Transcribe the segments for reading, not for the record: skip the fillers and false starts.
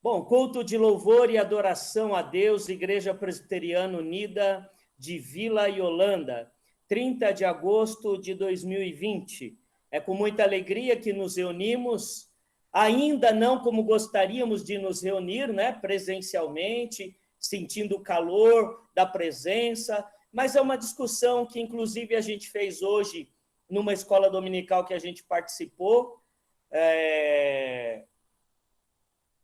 Bom, culto de louvor e adoração a Deus, Igreja Presbiteriana Unida de Vila Yolanda, 30 de agosto de 2020. É com muita alegria que nos reunimos, ainda não como gostaríamos de nos reunir, né, presencialmente, sentindo o calor da presença, mas é uma discussão que, inclusive, a gente fez hoje numa escola dominical que a gente participou.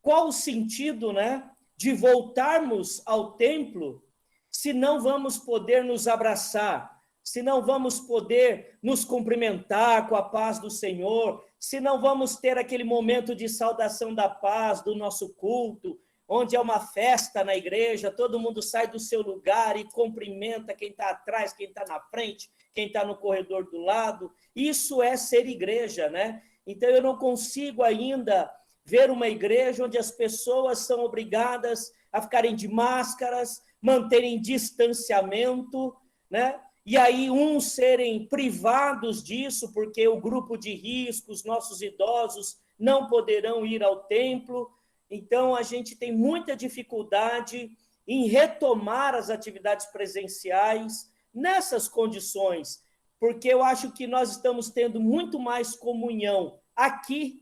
Qual o sentido, né, de voltarmos ao templo se não vamos poder nos abraçar, se não vamos poder nos cumprimentar com a paz do Senhor, se não vamos ter aquele momento de saudação da paz do nosso culto, onde é uma festa na igreja, todo mundo sai do seu lugar e cumprimenta quem está atrás, quem está na frente, quem está no corredor do lado. Isso é ser igreja, né? Então, eu não consigo ainda ver uma igreja onde as pessoas são obrigadas a ficarem de máscaras, manterem distanciamento, né? E aí uns serem privados disso, porque o grupo de risco, os nossos idosos, não poderão ir ao templo. Então, a gente tem muita dificuldade em retomar as atividades presenciais nessas condições, porque eu acho que nós estamos tendo muito mais comunhão aqui,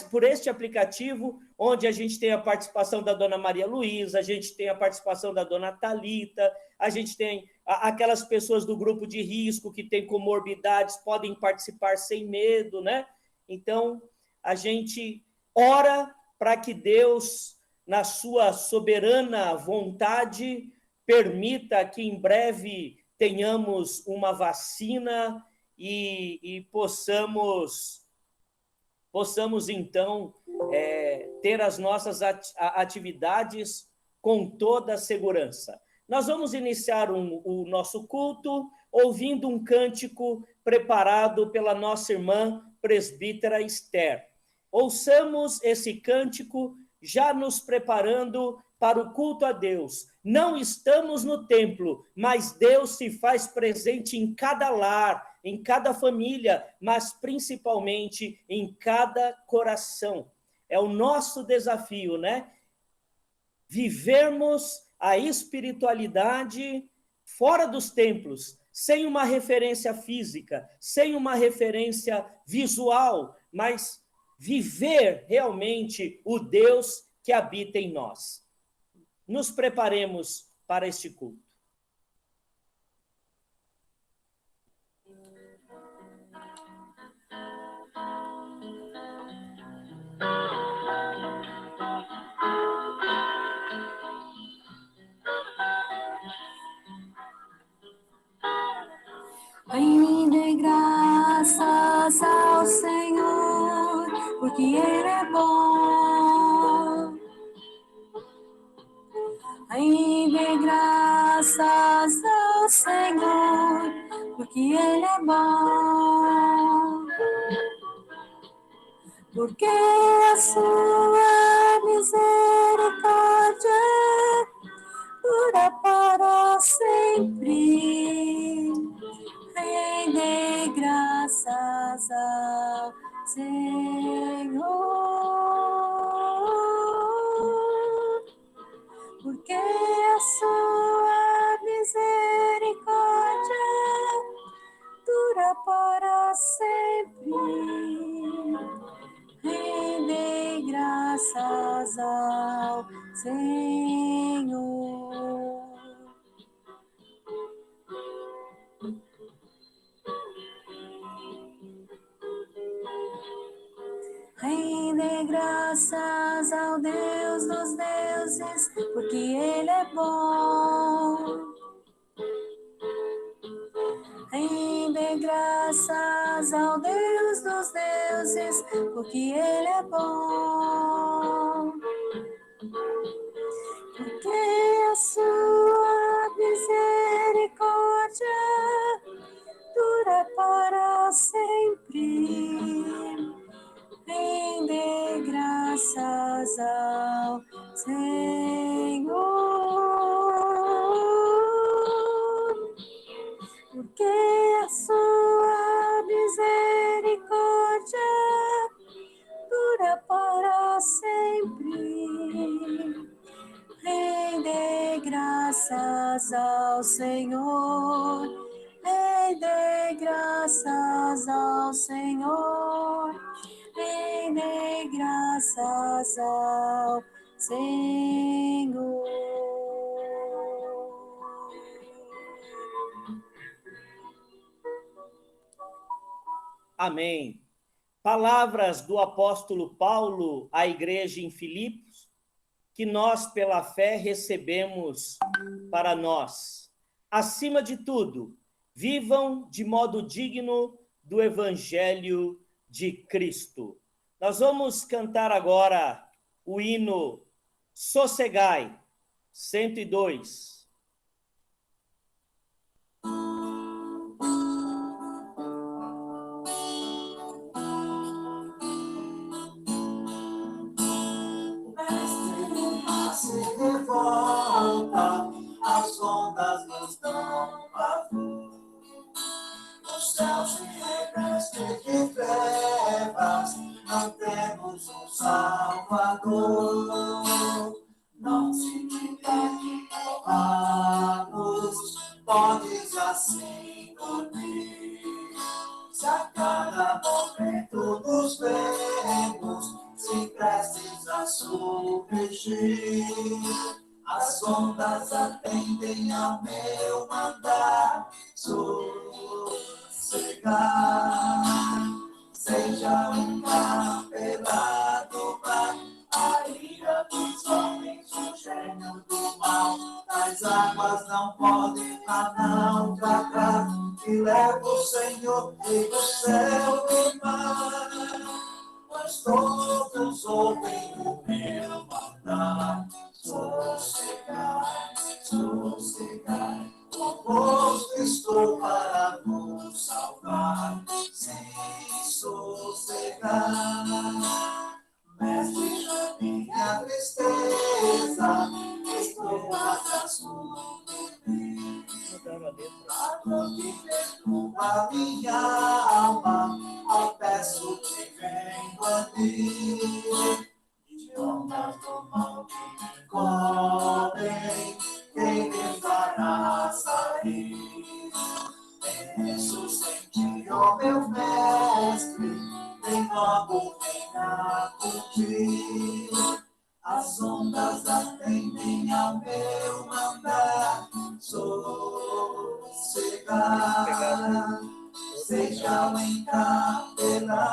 por este aplicativo, onde a gente tem a participação da dona Maria Luísa, a gente tem a participação da dona Thalita, a gente tem aquelas pessoas do grupo de risco que têm comorbidades, podem participar sem medo, né? Então, a gente ora para que Deus, na sua soberana vontade, permita que em breve tenhamos uma vacina e possamos então, ter as nossas atividades com toda a segurança. Nós vamos iniciar o nosso culto ouvindo um cântico preparado pela nossa irmã presbítera Esther. Ouçamos esse cântico já nos preparando para o culto a Deus. Não estamos no templo, mas Deus se faz presente em cada lar, em cada família, mas principalmente em cada coração. É o nosso desafio, né? Vivermos a espiritualidade fora dos templos, sem uma referência física, sem uma referência visual, mas viver realmente o Deus que habita em nós. Nos preparemos para este culto. Rende graças ao Senhor, porque Ele é bom. Rende graças ao Senhor, porque Ele é bom. Porque a sua misericórdia dura para sempre. Rende graças ao Senhor, porque a sua misericórdia dura para sempre. Rende graças ao Senhor. Rende graças ao Deus dos deuses, porque Ele é bom. Rende graças ao Deus dos deuses, porque Ele é bom. Porque a sua misericórdia dura para sempre. Rende graças ao Senhor, porque a sua misericórdia dura para sempre. graças ao Senhor. Rendei graças ao Senhor. Rendei graças ao Senhor. Amém. Palavras do apóstolo Paulo à igreja em Filipos, que nós, pela fé, recebemos para nós. Acima de tudo, vivam de modo digno do Evangelho de Cristo. Nós vamos cantar agora o hino Sossegai, 102. Se revolta, as ondas nos dão pavor. O céu se reveste de trevas, não temos um Salvador. Não se quiser roubar-nos, podes assim dormir. Se a cada momento nos vemos, se prestes a submergir, as ondas atendem ao meu mandar, sossegar. Seja um capelado mar, a ira dos homens, o gênio do mal, as águas não podem não tratar, que leva o Senhor e do céu e mar. Mas todos ouvem o meu mandar, sossegai, sossegai, convosco estou para vos salvar, sim, sossegai. Mestre, já minha tristeza, estou a subir. Água que perturba minha alma, ao peço que venho a ti. De ondas do mal que me cobrem, quem me fará sair? Penso sem ti, ó meu mestre, vem logo, venha curtir. As ondas atendem ao meu mandar, sossegar. Seja o encapelado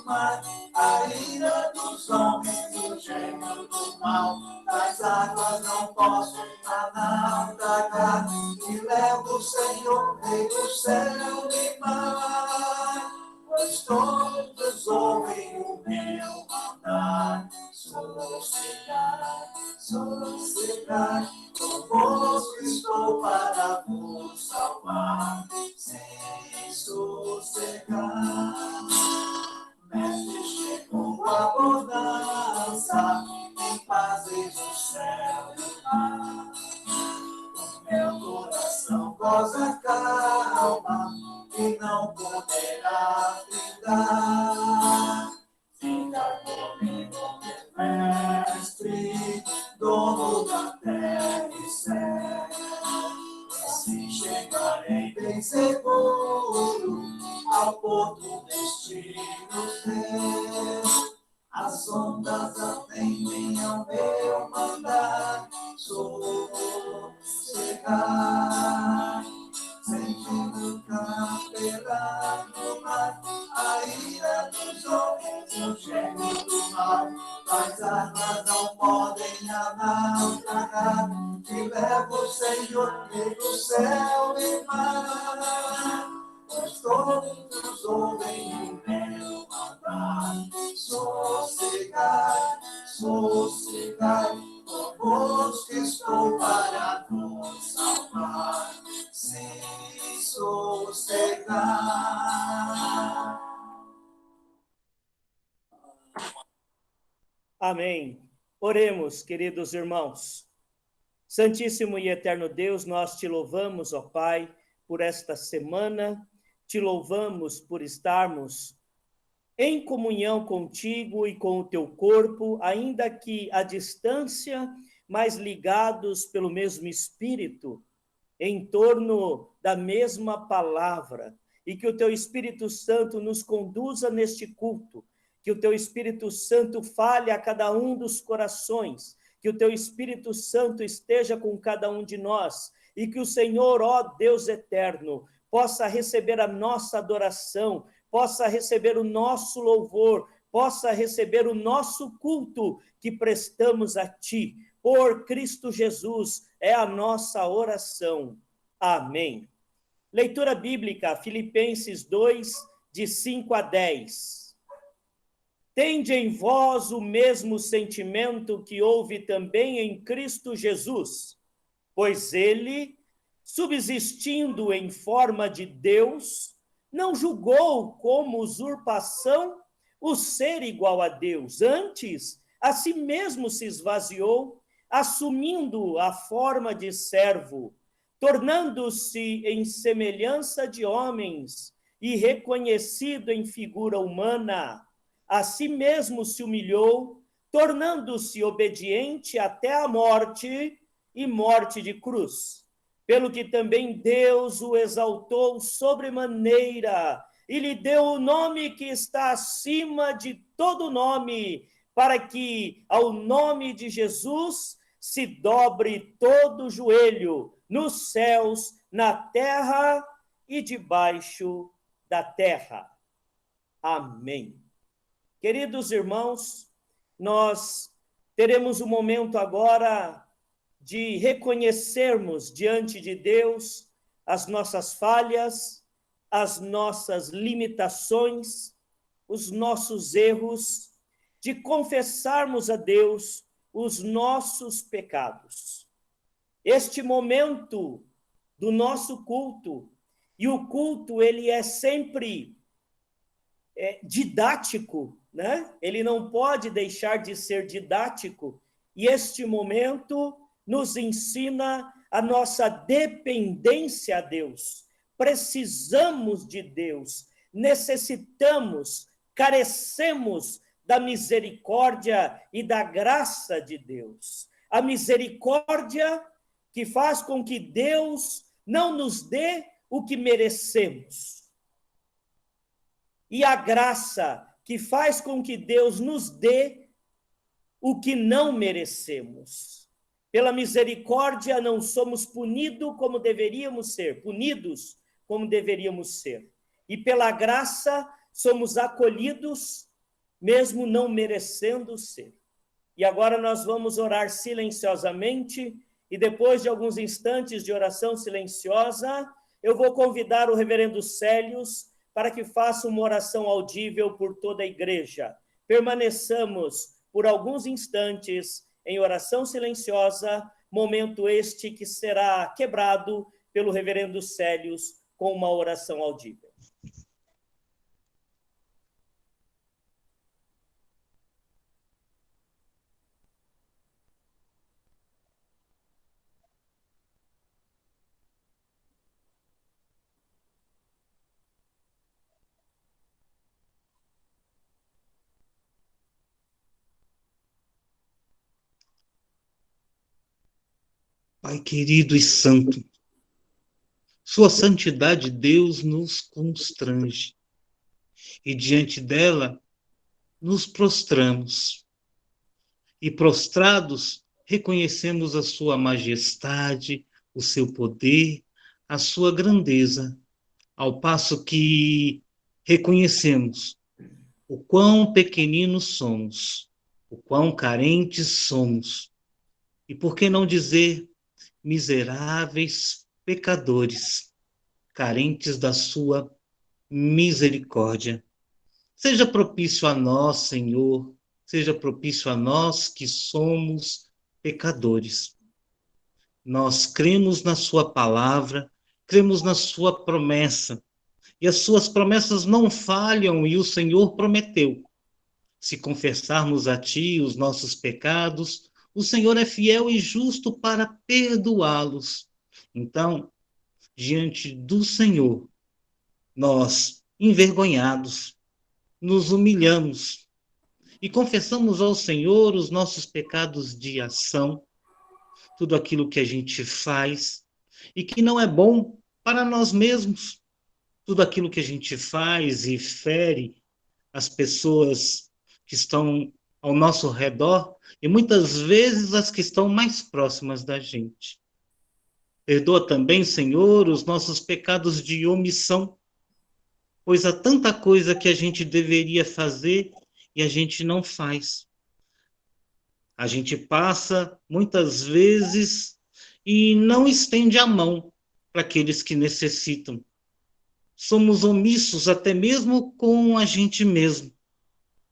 mar, a ira dos homens, o gênio do mal, das águas não posso não tragar, que leva o Senhor, Rei do céu e mar. Pois todos ouvem o meu mandar, sossegai, sossegai, convosco estou para vos salvar, sem sossegar. Mestre, chegou a bonança, em pazes do céu e do mar. O meu coração goza calma, e não poderá findar. Fica comigo, mestre, dono da terra e céu. Assim chegarei bem seguro ao porto destino teu. As ondas atendem ao meu mandar, sossegar. Sentindo capelado mar, a ira dos homens, o gênio do mal, as armas não podem não tragar, que leva o Senhor do céu e mar. Pois todos ouvem o meu mandar, sossegai, sossegai, convosco estou para vos salvar, sim, sossegai. Amém. Oremos, queridos irmãos. Santíssimo e eterno Deus, nós te louvamos, ó Pai, por esta semana, te louvamos por estarmos em comunhão contigo e com o teu corpo, ainda que à distância, mas ligados pelo mesmo Espírito, em torno da mesma palavra, e que o teu Espírito Santo nos conduza neste culto, que o teu Espírito Santo fale a cada um dos corações, que o teu Espírito Santo esteja com cada um de nós, e que o Senhor, ó Deus eterno, possa receber a nossa adoração, possa receber o nosso louvor, possa receber o nosso culto que prestamos a Ti. Por Cristo Jesus é a nossa oração. Amém. Leitura bíblica, Filipenses 2, de 5 a 10. Tende em vós o mesmo sentimento que houve também em Cristo Jesus, pois ele, subsistindo em forma de Deus, não julgou como usurpação o ser igual a Deus. Antes, a si mesmo se esvaziou, assumindo a forma de servo, tornando-se em semelhança de homens e reconhecido em figura humana. A si mesmo se humilhou, tornando-se obediente até a morte e morte de cruz. Pelo que também Deus o exaltou sobremaneira e lhe deu o nome que está acima de todo nome, para que ao nome de Jesus se dobre todo o joelho, nos céus, na terra e debaixo da terra. Amém. Queridos irmãos, nós teremos um momento agora de reconhecermos diante de Deus as nossas falhas, as nossas limitações, os nossos erros, de confessarmos a Deus os nossos pecados. Este momento do nosso culto, e o culto ele é sempre didático, né? Ele não pode deixar de ser didático, e este momento nos ensina a nossa dependência a Deus. Precisamos de Deus, necessitamos, carecemos da misericórdia e da graça de Deus. A misericórdia que faz com que Deus não nos dê o que merecemos. E a graça que faz com que Deus nos dê o que não merecemos. Pela misericórdia não somos punidos como deveríamos ser, E pela graça somos acolhidos, mesmo não merecendo ser. E agora nós vamos orar silenciosamente, e depois de alguns instantes de oração silenciosa, eu vou convidar o reverendo Célios para que faça uma oração audível por toda a igreja. Permaneçamos por alguns instantes em oração silenciosa, momento este que será quebrado pelo reverendo Célios com uma oração audível. Pai querido e santo, sua santidade, Deus, nos constrange. E diante dela, nos prostramos. E prostrados, reconhecemos a sua majestade, o seu poder, a sua grandeza, ao passo que reconhecemos o quão pequeninos somos, o quão carentes somos. E por que não dizer miseráveis pecadores, carentes da sua misericórdia. Seja propício a nós, Senhor, seja propício a nós que somos pecadores. Nós cremos na sua palavra, cremos na sua promessa, e as suas promessas não falham, e o Senhor prometeu. Se confessarmos a ti os nossos pecados, o Senhor é fiel e justo para perdoá-los. Então, diante do Senhor, nós, envergonhados, nos humilhamos e confessamos ao Senhor os nossos pecados de ação, tudo aquilo que a gente faz e que não é bom para nós mesmos, tudo aquilo que a gente faz e fere as pessoas que estão ao nosso redor e muitas vezes as que estão mais próximas da gente. Perdoa também, Senhor, os nossos pecados de omissão, pois há tanta coisa que a gente deveria fazer e a gente não faz. A gente passa muitas vezes e não estende a mão para aqueles que necessitam. Somos omissos até mesmo com a gente mesmo.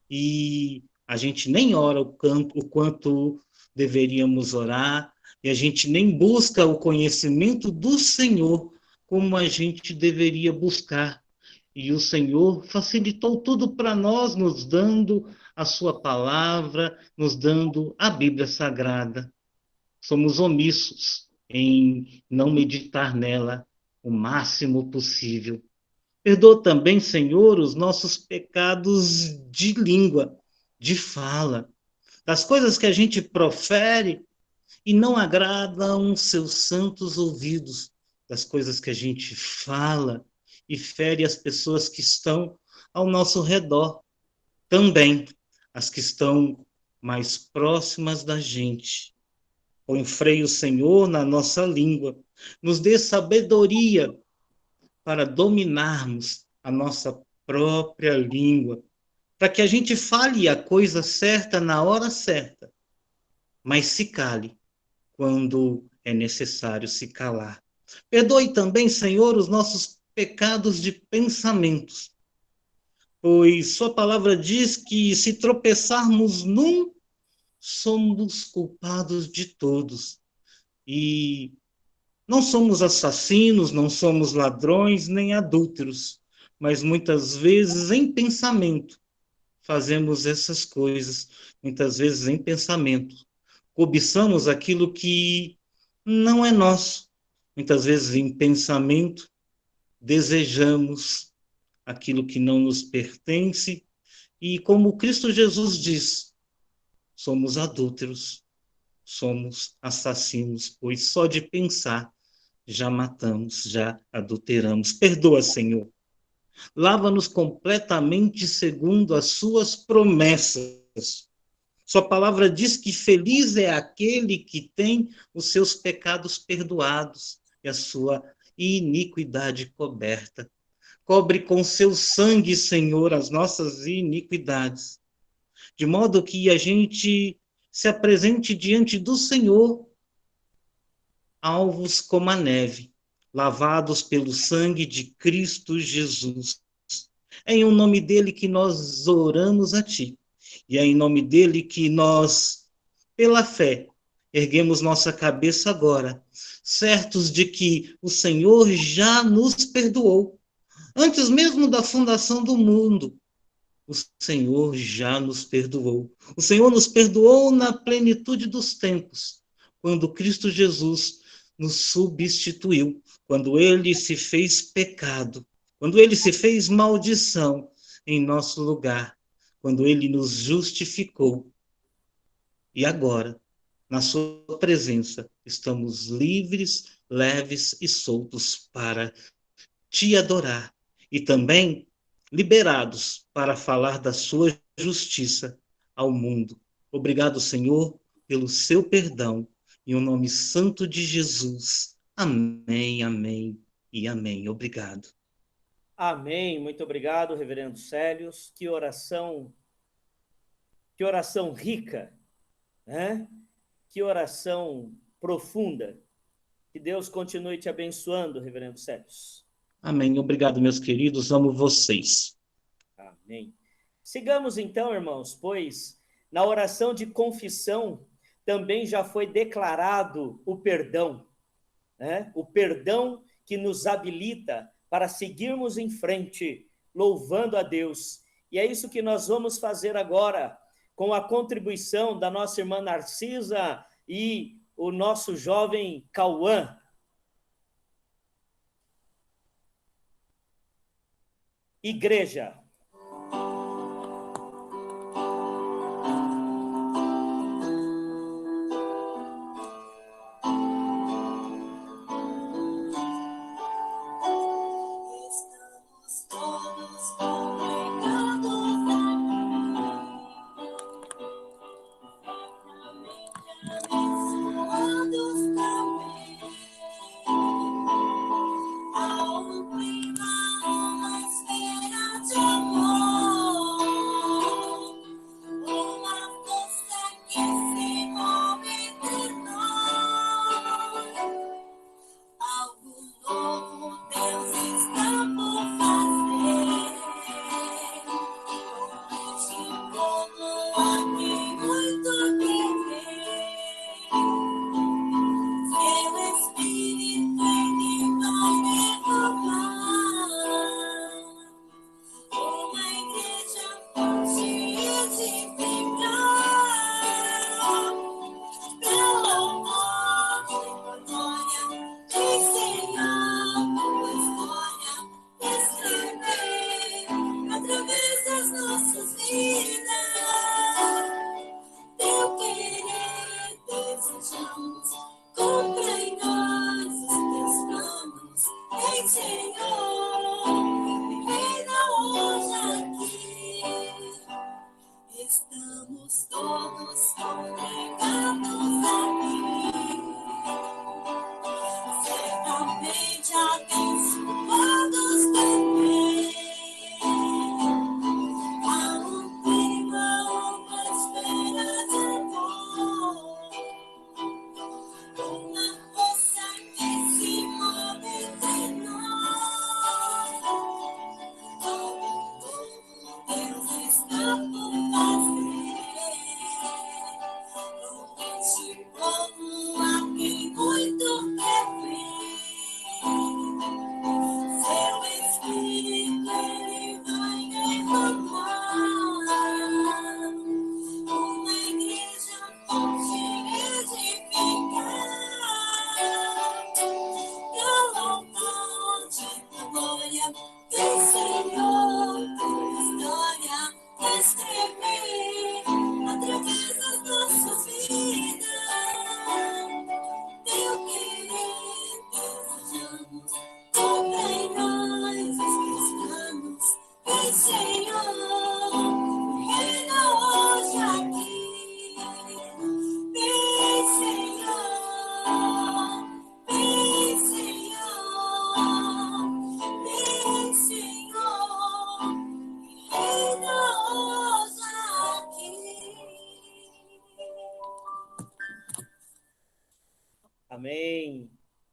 E a gente nem ora o quanto deveríamos orar, e a gente nem busca o conhecimento do Senhor como a gente deveria buscar. E o Senhor facilitou tudo para nós, nos dando a sua palavra, nos dando a Bíblia Sagrada. Somos omissos em não meditar nela o máximo possível. Perdoa também, Senhor, os nossos pecados de língua, de fala, das coisas que a gente profere e não agradam seus santos ouvidos, das coisas que a gente fala e fere as pessoas que estão ao nosso redor, também as que estão mais próximas da gente. Põe freio, Senhor, na nossa língua, nos dê sabedoria para dominarmos a nossa própria língua, para que a gente fale a coisa certa na hora certa, mas se cale quando é necessário se calar. Perdoe também, Senhor, os nossos pecados de pensamentos, pois sua palavra diz que se tropeçarmos num, somos culpados de todos. E não somos assassinos, não somos ladrões, nem adúlteros, mas muitas vezes em pensamento fazemos essas coisas, muitas vezes em pensamento. Cobiçamos aquilo que não é nosso. Muitas vezes em pensamento desejamos aquilo que não nos pertence e como Cristo Jesus diz, somos adúlteros, somos assassinos, pois só de pensar já matamos, já adulteramos. Perdoa, Senhor. Lava-nos completamente segundo as suas promessas. Sua palavra diz que feliz é aquele que tem os seus pecados perdoados e a sua iniquidade coberta. Cobre com seu sangue, Senhor, as nossas iniquidades, de modo que a gente se apresente diante do Senhor alvos como a neve, lavados pelo sangue de Cristo Jesus. É em nome dele que nós oramos a ti. E é em nome dele que nós, pela fé, erguemos nossa cabeça agora, certos de que o Senhor já nos perdoou. Antes mesmo da fundação do mundo, o Senhor já nos perdoou. O Senhor nos perdoou na plenitude dos tempos, quando Cristo Jesus nos substituiu, quando ele se fez pecado, quando ele se fez maldição em nosso lugar, quando ele nos justificou. E agora, na sua presença, estamos livres, leves e soltos para te adorar e também liberados para falar da sua justiça ao mundo. Obrigado, Senhor, pelo seu perdão. Em o nome santo de Jesus. Amém, amém e amém. Obrigado. Amém. Muito obrigado, reverendo Célios. Que oração rica, né? Que oração profunda. Que Deus continue te abençoando, reverendo Célios. Amém. Obrigado, meus queridos. Amo vocês. Amém. Sigamos então, irmãos, pois na oração de confissão também já foi declarado o perdão, né? O perdão que nos habilita para seguirmos em frente, louvando a Deus. E é isso que nós vamos fazer agora, com a contribuição da nossa irmã Narcisa e o nosso jovem Cauã. Igreja.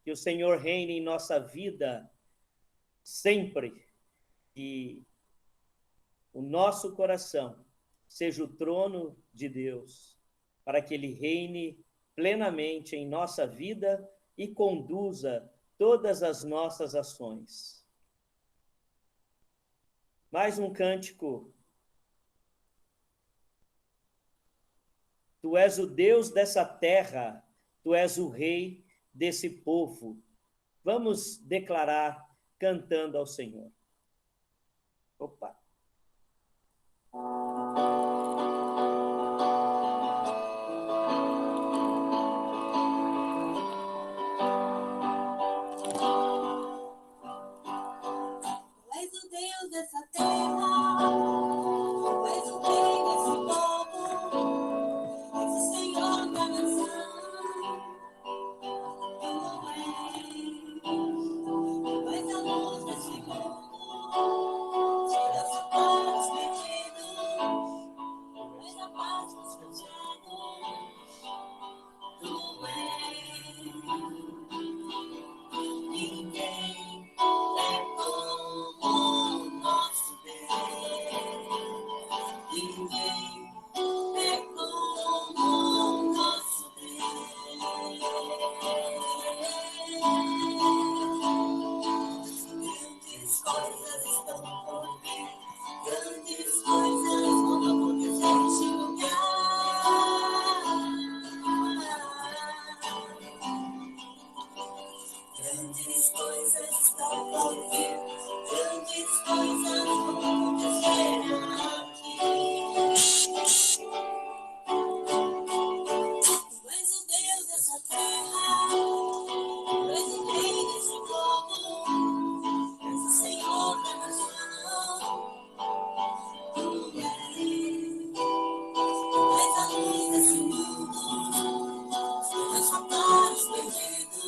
que o Senhor reine em nossa vida sempre, que o nosso coração seja o trono de Deus, para que Ele reine plenamente em nossa vida e conduza todas as nossas ações. Mais um cântico. Tu és o Deus dessa terra, tu és o rei desse povo. Vamos declarar cantando ao Senhor. Opa! Tu és o Deus dessa terra, tu és o rei desse povo, és o Senhor da nação. Tu és a luz desse mundo, tira os pares perdidos, tu és a paz dos cansados. Tu és ninguém é como o nosso Deus. Ninguém é como o nosso Deus. Grandes coisas estão por vir, grandes coisas vão acontecer neste lugar. Grandes coisas estão por vir, grandes coisas vão acontecer aqui. Tu és o Deus dessa terra, tu és o rei desse povo, és o Senhor da nação. Tu és a luz desse mundo, tu és a paz perdido,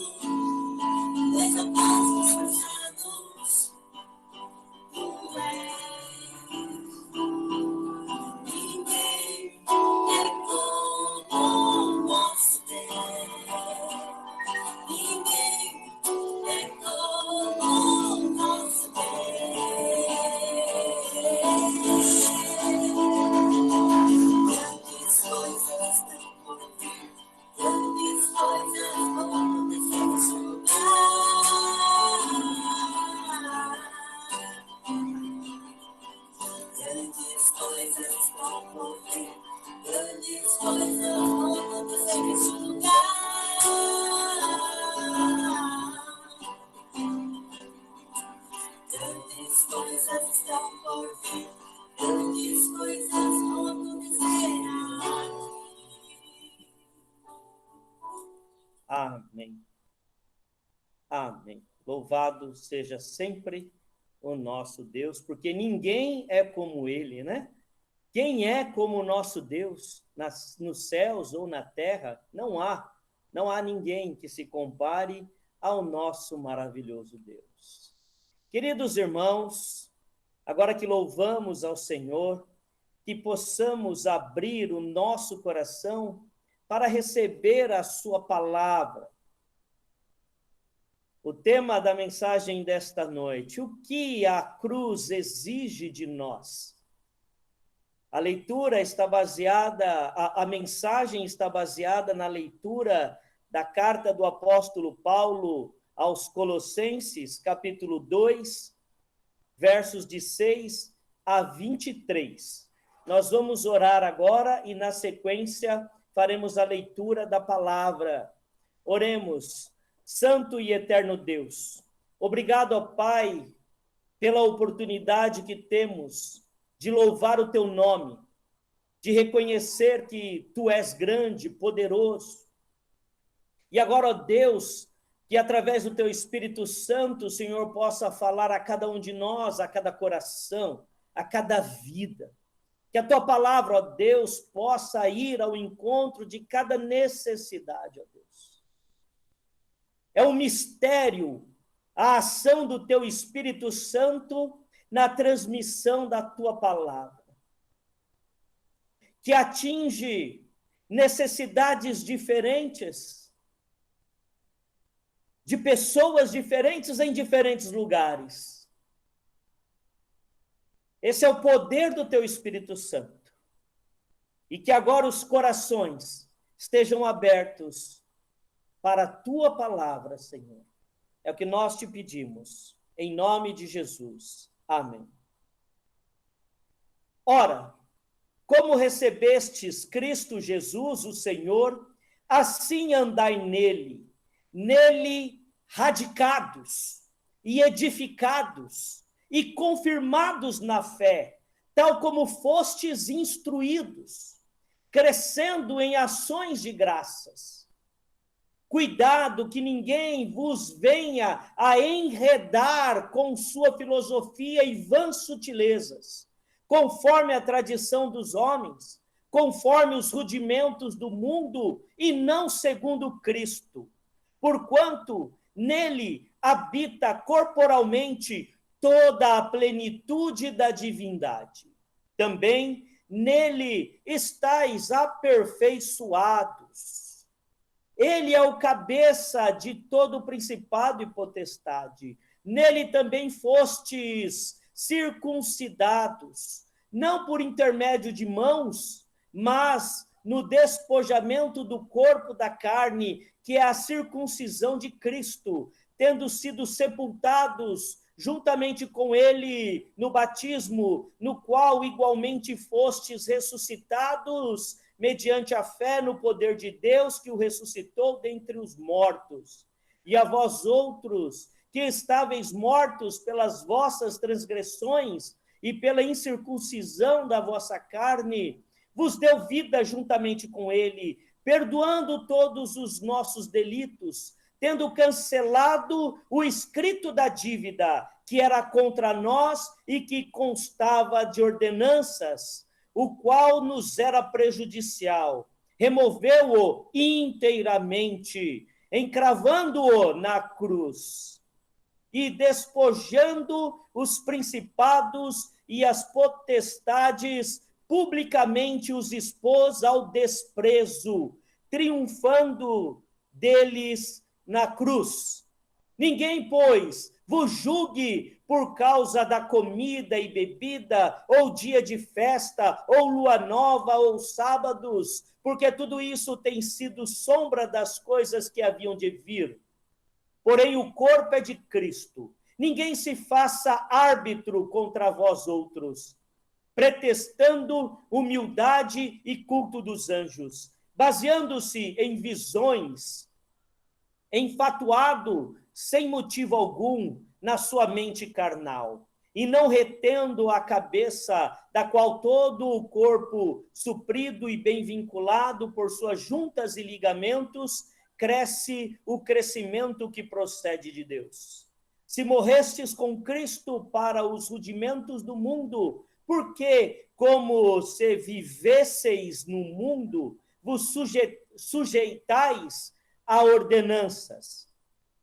tu és a paz dos cansados. Tu és ninguém é como o nosso Deus. Ninguém é como o nosso Deus. Grandes coisas estão por vir, grandes coisas vão acontecer nesse lugar. Grandes coisas estão por vir, grandes coisas vão acontecer nesse lugar. Grandes coisas estão por vir, grandes coisas vão acontecer aqui. Amém. Amém. Louvado seja sempre o nosso Deus, porque ninguém é como Ele, né? Quem é como o nosso Deus nos céus ou na terra? Não há ninguém que se compare ao nosso maravilhoso Deus. Queridos irmãos, agora que louvamos ao Senhor, que possamos abrir o nosso coração para receber a sua palavra. O tema da mensagem desta noite: o que a cruz exige de nós? A leitura está baseada, a mensagem está baseada na leitura da carta do apóstolo Paulo aos Colossenses, capítulo 2, versos de 6 a 23. Nós vamos orar agora e, na sequência, faremos a leitura da palavra. Oremos. Santo e eterno Deus, obrigado, ó Pai, pela oportunidade que temos de louvar o teu nome, de reconhecer que tu és grande, poderoso. E agora, ó Deus, que através do teu Espírito Santo, o Senhor possa falar a cada um de nós, a cada coração, a cada vida. Que a tua palavra, ó Deus, possa ir ao encontro de cada necessidade, ó Deus. É um mistério a ação do teu Espírito Santo na transmissão da tua palavra, que atinge necessidades diferentes, de pessoas diferentes em diferentes lugares. Esse é o poder do teu Espírito Santo. E que agora os corações estejam abertos para a tua palavra, Senhor. É o que nós te pedimos, em nome de Jesus. Amém. Ora, como recebestes Cristo Jesus, o Senhor, assim andai nele, radicados e edificados e confirmados na fé, tal como fostes instruídos, crescendo em ações de graças. Cuidado que ninguém vos venha a enredar com sua filosofia e vãs sutilezas, conforme a tradição dos homens, conforme os rudimentos do mundo e não segundo Cristo. Porquanto nele habita corporalmente toda a plenitude da divindade. Também nele estáis aperfeiçoados. Ele é o cabeça de todo principado e potestade. Nele também fostes circuncidados, não por intermédio de mãos, mas no despojamento do corpo da carne, que é a circuncisão de Cristo, tendo sido sepultados juntamente com ele no batismo, no qual igualmente fostes ressuscitados mediante a fé no poder de Deus que o ressuscitou dentre os mortos. E a vós outros, que estáveis mortos pelas vossas transgressões e pela incircuncisão da vossa carne, vos deu vida juntamente com ele, perdoando todos os nossos delitos, tendo cancelado o escrito da dívida que era contra nós e que constava de ordenanças, o qual nos era prejudicial. Removeu-o inteiramente, encravando-o na cruz e despojando os principados e as potestades, publicamente os expôs ao desprezo, triunfando deles na cruz. Ninguém, pois, vos julgue por causa da comida e bebida, ou dia de festa, ou lua nova, ou sábados, porque tudo isso tem sido sombra das coisas que haviam de vir. Porém, o corpo é de Cristo. Ninguém se faça árbitro contra vós outros, pretextando humildade e culto dos anjos, baseando-se em visões, enfatuado, sem motivo algum, na sua mente carnal, e não retendo a cabeça, da qual todo o corpo, suprido e bem vinculado por suas juntas e ligamentos, cresce o crescimento que procede de Deus. Se morrestes com Cristo para os rudimentos do mundo, porque, como se vivesseis no mundo, vos sujeitais a ordenanças.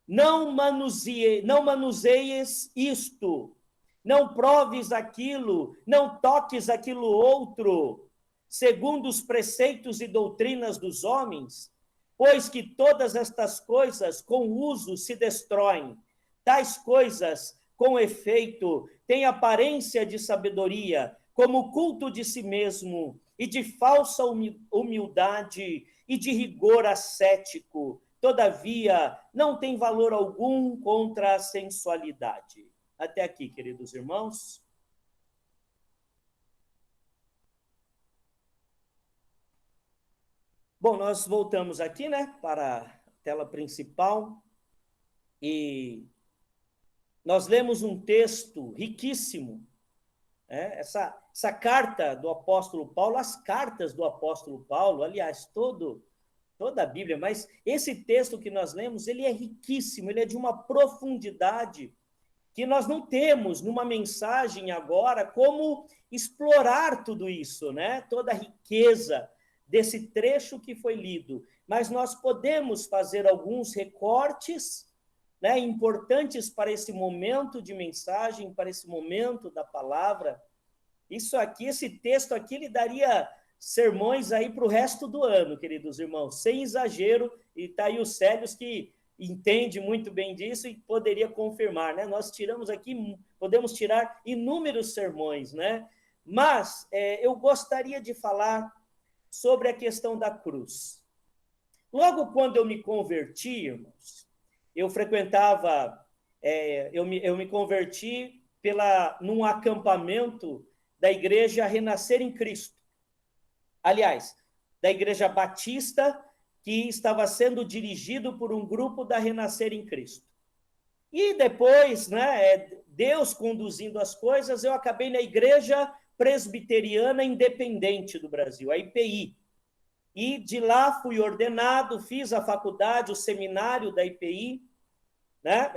Não manuseies isto, não proves aquilo, não toques aquilo outro, segundo os preceitos e doutrinas dos homens, pois que todas estas coisas com uso se destroem. Tais coisas, com efeito, têm aparência de sabedoria, como culto de si mesmo, e de falsa humildade, e de rigor ascético. Todavia, não tem valor algum contra a sensualidade. Até aqui, queridos irmãos. Bom, nós voltamos aqui, né, para a tela principal, e nós lemos um texto riquíssimo, né? Essa carta do apóstolo Paulo, as cartas do apóstolo Paulo, aliás, toda a Bíblia, mas esse texto que nós lemos, ele é riquíssimo, ele é de uma profundidade que nós não temos numa mensagem agora como explorar tudo isso, né? Toda a riqueza desse trecho que foi lido, mas nós podemos fazer alguns recortes, né, importantes para esse momento de mensagem, para esse momento da palavra. Isso aqui, esse texto aqui, ele daria sermões aí para o resto do ano, queridos irmãos, sem exagero, e está aí o Célios que entende muito bem disso e poderia confirmar, né? Nós tiramos aqui, podemos tirar inúmeros sermões, né? Mas eu gostaria de falar sobre a questão da cruz. Logo quando eu me converti, irmãos, eu frequentava, eu me converti num acampamento da Igreja Renascer em Cristo. Aliás, da Igreja Batista, que estava sendo dirigido por um grupo da Renascer em Cristo. E depois, né, Deus conduzindo as coisas, eu acabei na Igreja Presbiteriana Independente do Brasil, a IPI. E de lá fui ordenado, fiz a faculdade, o seminário da IPI, né?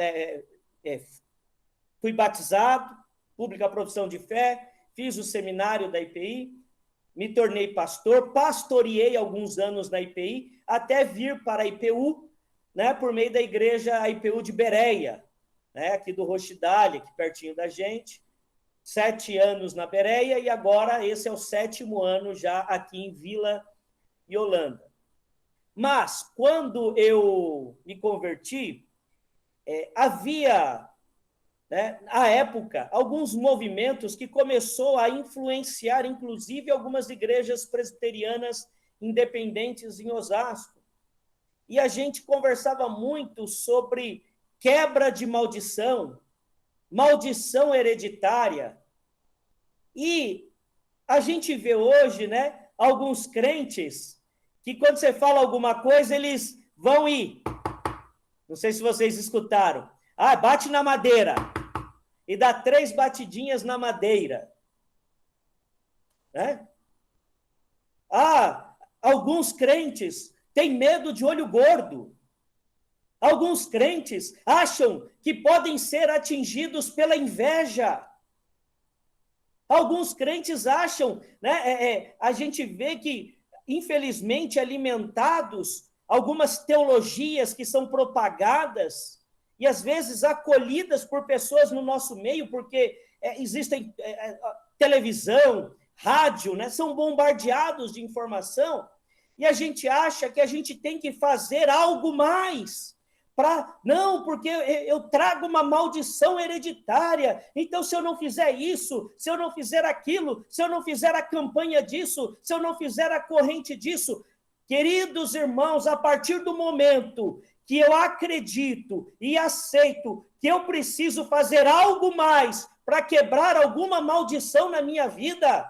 Fui batizado, pública profissão de fé, fiz o seminário da IPI, me tornei pastor, pastoreei alguns anos na IPI, até vir para a IPU, né, por meio da igreja a IPU de Bereia, né, aqui do Rochidale, aqui pertinho da gente, 7 anos na Bereia, e agora esse é o 7º ano já aqui em Vila Yolanda. Mas, quando eu me converti, havia, né, à época, alguns movimentos que começou a influenciar, inclusive, algumas igrejas presbiterianas independentes em Osasco. E a gente conversava muito sobre quebra de maldição, maldição hereditária. E a gente vê hoje, né, alguns crentes que, quando você fala alguma coisa, eles vão ir. Não sei se vocês escutaram. Ah, bate na madeira. E dá 3 batidinhas na madeira. Né? Ah, alguns crentes têm medo de olho gordo. Alguns crentes acham que podem ser atingidos pela inveja. Alguns crentes acham, né, a gente vê que, infelizmente, alimentados, algumas teologias que são propagadas e, às vezes, acolhidas por pessoas no nosso meio, porque existem televisão, rádio, né, são bombardeados de informação, e a gente acha que a gente tem que fazer algo mais. Não, porque eu trago uma maldição hereditária, então se eu não fizer isso, se eu não fizer aquilo, se eu não fizer a campanha disso, se eu não fizer a corrente disso, queridos irmãos, a partir do momento que eu acredito e aceito que eu preciso fazer algo mais para quebrar alguma maldição na minha vida,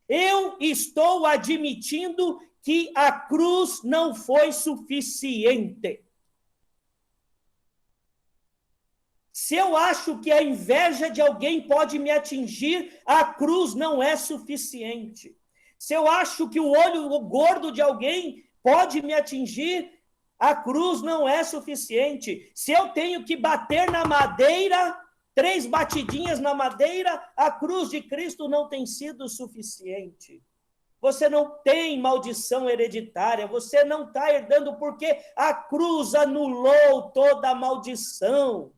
eu estou admitindo que a cruz não foi suficiente. Se eu acho que a inveja de alguém pode me atingir, a cruz não é suficiente. Se eu acho que o olho gordo de alguém pode me atingir, a cruz não é suficiente. Se eu tenho que bater na madeira, 3 batidinhas na madeira, a cruz de Cristo não tem sido suficiente. Você não tem maldição hereditária, você não está herdando porque a cruz anulou toda a maldição.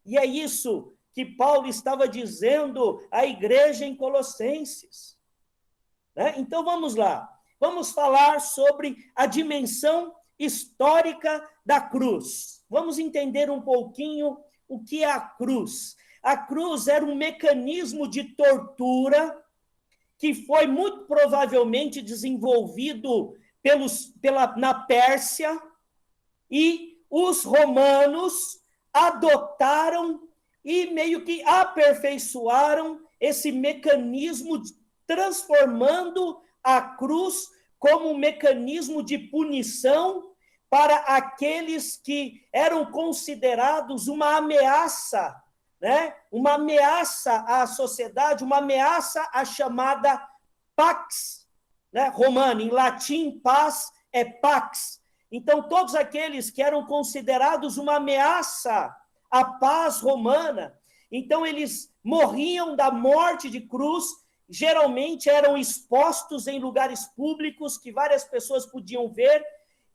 E é isso que Paulo estava dizendo à igreja em Colossenses. Né? Então, vamos lá. Vamos falar sobre a dimensão histórica da cruz. Vamos entender um pouquinho o que é a cruz. A cruz era um mecanismo de tortura que foi muito provavelmente desenvolvido na Pérsia, e os romanos adotaram e meio que aperfeiçoaram esse mecanismo, transformando a cruz como um mecanismo de punição para aqueles que eram considerados uma ameaça, né? Uma ameaça à sociedade, uma ameaça à chamada pax, né? Romana, em latim, paz é pax. Então, todos aqueles que eram considerados uma ameaça à paz romana, então eles morriam da morte de cruz, geralmente eram expostos em lugares públicos que várias pessoas podiam ver,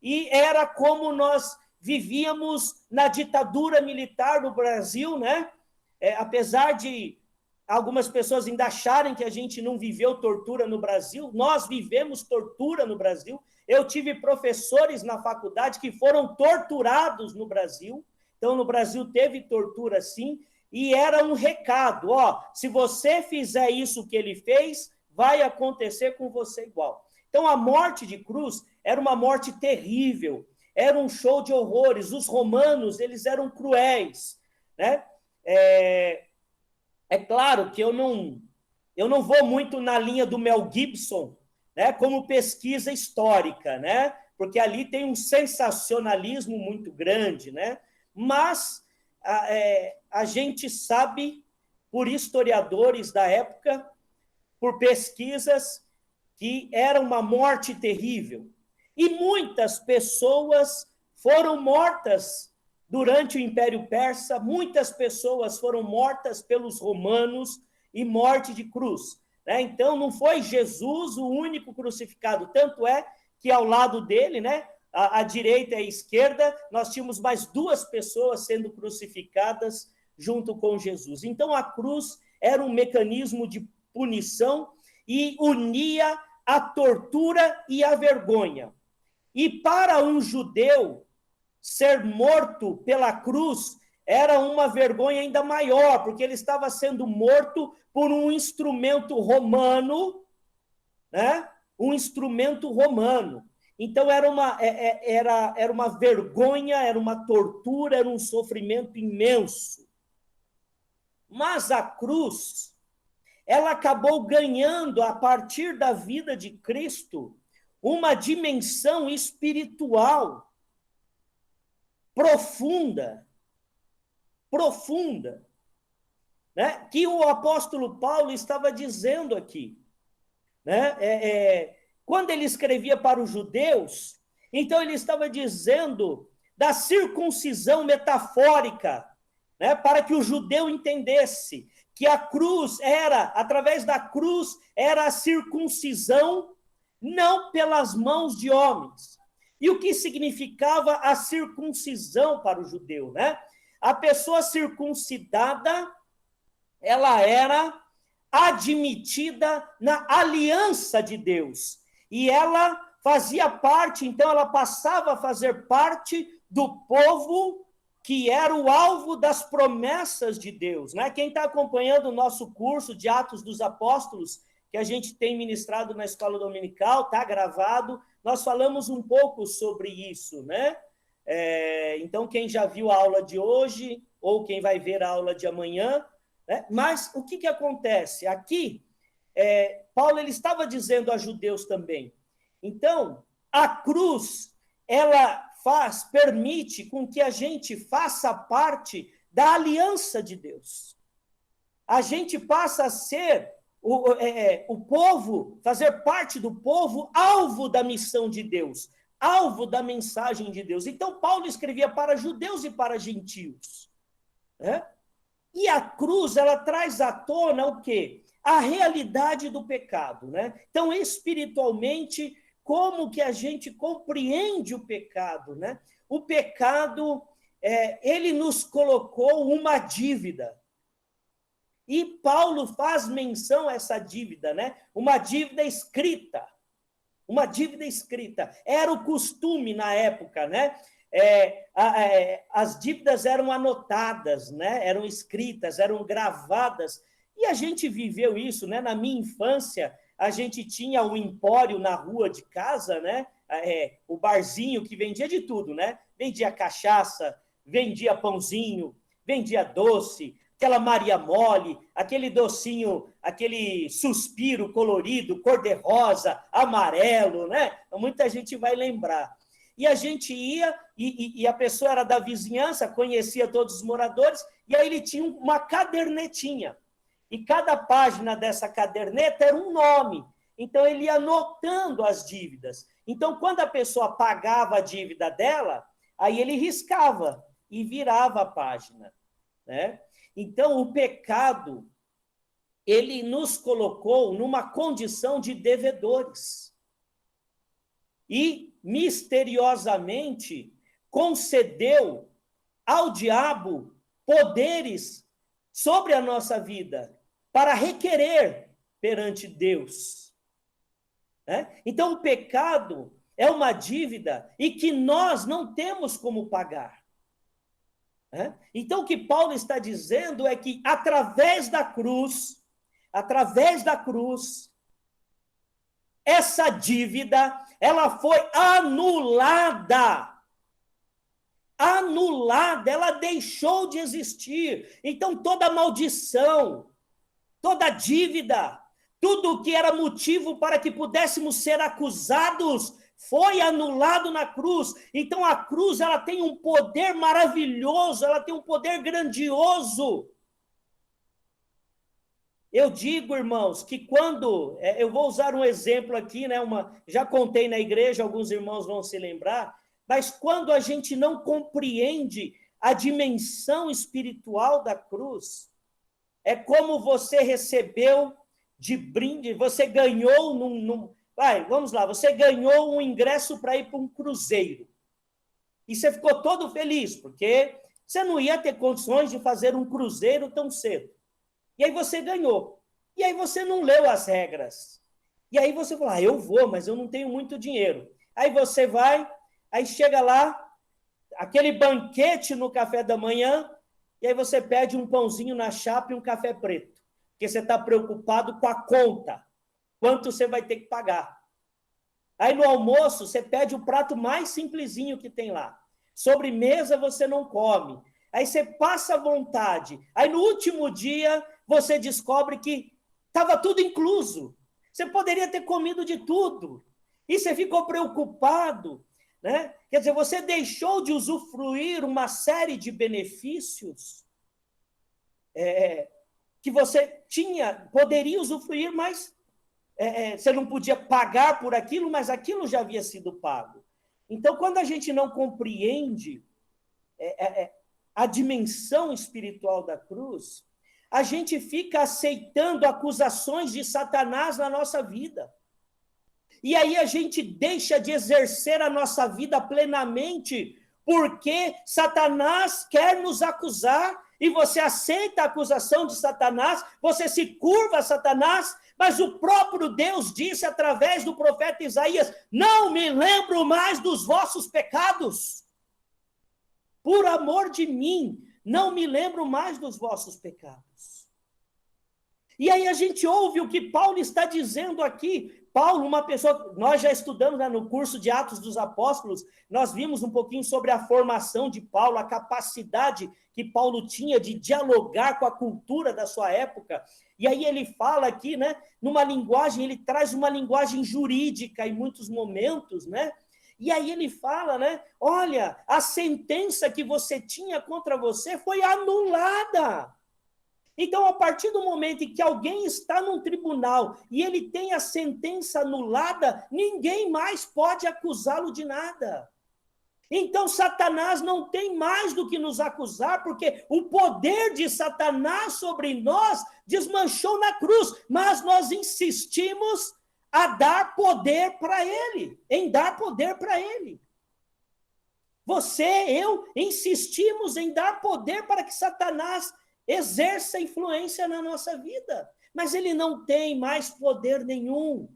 e era como nós vivíamos na ditadura militar no Brasil, né? Apesar de algumas pessoas ainda acharem que a gente não viveu tortura no Brasil. Nós vivemos tortura no Brasil. Eu tive professores na faculdade que foram torturados no Brasil. Então, no Brasil teve tortura, sim, e era um recado, ó, se você fizer isso que ele fez, vai acontecer com você igual. Então, a morte de cruz era uma morte terrível, era um show de horrores. Os romanos, eles eram cruéis, né? É claro que eu não vou muito na linha do Mel Gibson, né, como pesquisa histórica, né? Porque ali tem um sensacionalismo muito grande, né? Mas a gente sabe, por historiadores da época, por pesquisas, que era uma morte terrível. E muitas pessoas foram mortas durante o Império Persa, muitas pessoas foram mortas pelos romanos e morte de cruz. Né? Então, não foi Jesus o único crucificado, tanto é que ao lado dele, né, à direita e à esquerda, nós tínhamos mais 2 pessoas sendo crucificadas junto com Jesus. Então, a cruz era um mecanismo de punição e unia a tortura e a vergonha. E para um judeu, ser morto pela cruz era uma vergonha ainda maior, porque ele estava sendo morto por um instrumento romano, né? Um instrumento romano. Então, era uma vergonha, era uma tortura, era um sofrimento imenso. Mas a cruz, ela acabou ganhando, a partir da vida de Cristo, uma dimensão espiritual profunda, né? Que o apóstolo Paulo estava dizendo aqui, né? Quando ele escrevia para os judeus, então ele estava dizendo da circuncisão metafórica, né? Para que o judeu entendesse que a cruz era, através da cruz, era a circuncisão não pelas mãos de homens. E o que significava a circuncisão para o judeu, né? A pessoa circuncidada, ela era admitida na aliança de Deus. E ela fazia parte, então ela passava a fazer parte do povo que era o alvo das promessas de Deus, né? Quem está acompanhando o nosso curso de Atos dos Apóstolos, que a gente tem ministrado na escola dominical, está gravado, nós falamos um pouco sobre isso, né? Então, quem já viu a aula de hoje, ou quem vai ver a aula de amanhã, né? Mas o que acontece? Aqui, Paulo ele estava dizendo a judeus também. Então, a cruz, ela permite com que a gente faça parte da aliança de Deus. A gente passa a ser o povo, fazer parte do povo, alvo da missão de Deus, alvo da mensagem de Deus. Então, Paulo escrevia para judeus e para gentios. Né? E a cruz, ela traz à tona o quê? A realidade do pecado. Né? Então, espiritualmente, como que a gente compreende o pecado? Né? O pecado, ele nos colocou uma dívida. E Paulo faz menção a essa dívida, né? Uma dívida escrita. Uma dívida escrita. Era o costume na época, né? As dívidas eram anotadas, né? Eram escritas, eram gravadas. E a gente viveu isso, né? Na minha infância, a gente tinha o empório na rua de casa, né? O barzinho que vendia de tudo, né? Vendia cachaça, vendia pãozinho, vendia doce, aquela Maria Mole, aquele docinho, aquele suspiro colorido, cor-de-rosa, amarelo, né? Muita gente vai lembrar. E a gente ia, e a pessoa era da vizinhança, conhecia todos os moradores, e aí ele tinha uma cadernetinha. E cada página dessa caderneta era um nome. Então, ele ia anotando as dívidas. Então, quando a pessoa pagava a dívida dela, aí ele riscava e virava a página, né? Então, o pecado, ele nos colocou numa condição de devedores. E, misteriosamente, concedeu ao diabo poderes sobre a nossa vida. para requerer perante Deus. Então, o pecado é uma dívida e que nós não temos como pagar. Então, o que Paulo está dizendo é que através da cruz, essa dívida, ela foi anulada, ela deixou de existir. Então, toda maldição, toda dívida, tudo que era motivo para que pudéssemos ser acusados, foi anulado na cruz. Então, a cruz, ela tem um poder maravilhoso, ela tem um poder grandioso. Eu digo, irmãos, que quando... eu vou usar um exemplo aqui, né? Já contei na igreja, alguns irmãos vão se lembrar, mas quando a gente não compreende a dimensão espiritual da cruz, é como você recebeu de brinde, você ganhou vamos lá, você ganhou um ingresso para ir para um cruzeiro. E você ficou todo feliz, porque você não ia ter condições de fazer um cruzeiro tão cedo. E aí você ganhou. E aí você não leu as regras. E aí você falou, eu vou, mas eu não tenho muito dinheiro. Aí você vai, aí chega lá, aquele banquete no café da manhã, e aí você pede um pãozinho na chapa e um café preto. Porque você está preocupado com a conta. Quanto você vai ter que pagar. Aí no almoço, você pede o prato mais simplesinho que tem lá. Sobremesa você não come. Aí você passa vontade. Aí no último dia, você descobre que estava tudo incluso. Você poderia ter comido de tudo. E você ficou preocupado, né? Quer dizer, você deixou de usufruir uma série de benefícios que você poderia usufruir, mas você não podia pagar por aquilo, mas aquilo já havia sido pago. Então, quando a gente não compreende a dimensão espiritual da cruz, a gente fica aceitando acusações de Satanás na nossa vida. E aí a gente deixa de exercer a nossa vida plenamente, porque Satanás quer nos acusar, e você aceita a acusação de Satanás, você se curva a Satanás, mas o próprio Deus disse através do profeta Isaías, não me lembro mais dos vossos pecados. Por amor de mim, não me lembro mais dos vossos pecados. E aí a gente ouve o que Paulo está dizendo aqui. Paulo, uma pessoa, nós já estudamos, né, no curso de Atos dos Apóstolos, nós vimos um pouquinho sobre a formação de Paulo, a capacidade que Paulo tinha de dialogar com a cultura da sua época. E aí ele fala aqui, né, numa linguagem, ele traz uma linguagem jurídica em muitos momentos, né? E aí ele fala, né, olha, a sentença que você tinha contra você foi anulada. Então, a partir do momento em que alguém está num tribunal e ele tem a sentença anulada, ninguém mais pode acusá-lo de nada. Então, Satanás não tem mais do que nos acusar, porque o poder de Satanás sobre nós desmanchou na cruz, mas nós insistimos a dar poder para ele, em dar poder para ele. Você, eu, insistimos em dar poder para que Satanás exerça influência na nossa vida, mas ele não tem mais poder nenhum.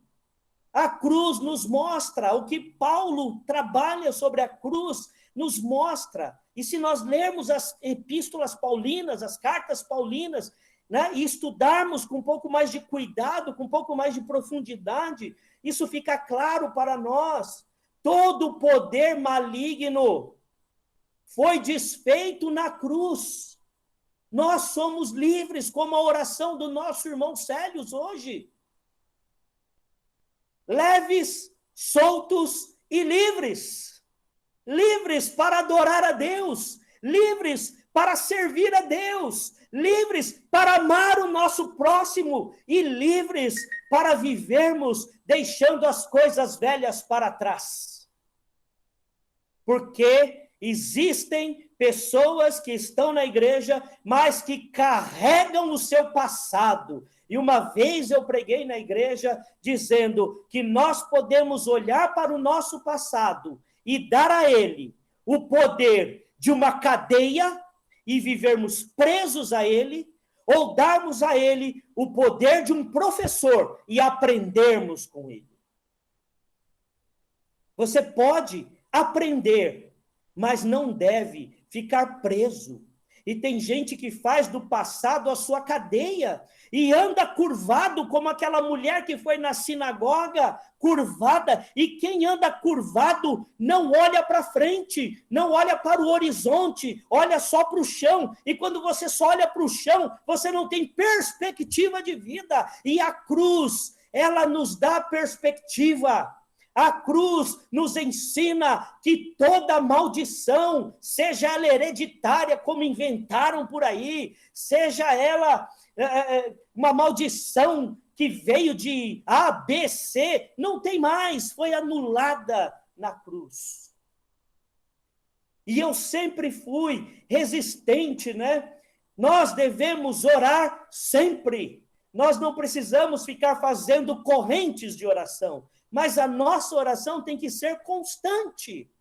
A cruz nos mostra, o que Paulo trabalha sobre a cruz nos mostra, e se nós lermos as epístolas paulinas, as cartas paulinas, né, e estudarmos com um pouco mais de cuidado, com um pouco mais de profundidade, isso fica claro para nós. Todo o poder maligno foi desfeito na cruz. Nós somos livres, como a oração do nosso irmão Célios hoje. Leves, soltos e livres. Livres para adorar a Deus. Livres para servir a Deus. Livres para amar o nosso próximo. E livres para vivermos deixando as coisas velhas para trás. Porque existem pessoas que estão na igreja, mas que carregam o seu passado. E uma vez eu preguei na igreja dizendo que nós podemos olhar para o nosso passado e dar a ele o poder de uma cadeia e vivermos presos a ele, ou darmos a ele o poder de um professor e aprendermos com ele. Você pode aprender, mas não deve ficar preso. E tem gente que faz do passado a sua cadeia e anda curvado como aquela mulher que foi na sinagoga, curvada. E quem anda curvado não olha para frente, não olha para o horizonte, olha só para o chão. E quando você só olha para o chão, você não tem perspectiva de vida. E a cruz, ela nos dá perspectiva. A cruz nos ensina que toda maldição, seja ela hereditária, como inventaram por aí, seja ela uma maldição que veio de A, B, C, não tem mais, foi anulada na cruz. E eu sempre fui resistente, né? Nós devemos orar sempre. Nós não precisamos ficar fazendo correntes de oração. Mas a nossa oração tem que ser constante.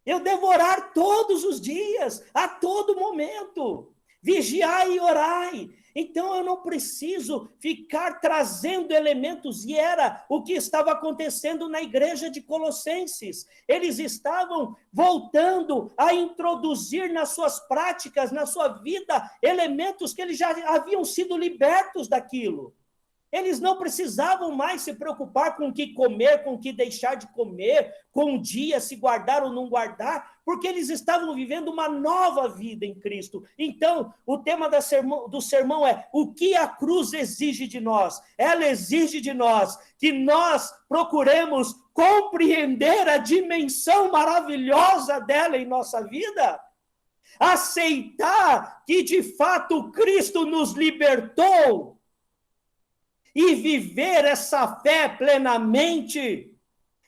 Eu devo orar todos os dias, a todo momento. Vigiai e orai. Então eu não preciso ficar trazendo elementos, e era o que estava acontecendo na igreja de Colossenses. Eles estavam voltando a introduzir nas suas práticas, na sua vida, elementos que eles já haviam sido libertos daquilo. Eles não precisavam mais se preocupar com o que comer, com o que deixar de comer, com o dia, se guardar ou não guardar, porque eles estavam vivendo uma nova vida em Cristo. Então, o tema do sermão é: o que a cruz exige de nós? Ela exige de nós que nós procuremos compreender a dimensão maravilhosa dela em nossa vida, aceitar que, de fato, Cristo nos libertou, e viver essa fé plenamente,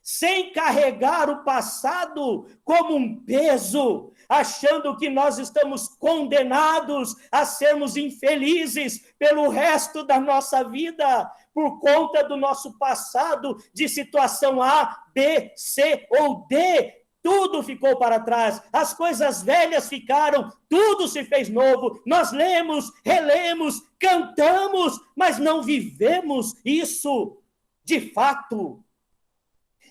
sem carregar o passado como um peso, achando que nós estamos condenados a sermos infelizes pelo resto da nossa vida, por conta do nosso passado de situação A, B, C ou D. Tudo ficou para trás, as coisas velhas ficaram, tudo se fez novo. Nós lemos, relemos, cantamos, mas não vivemos isso de fato.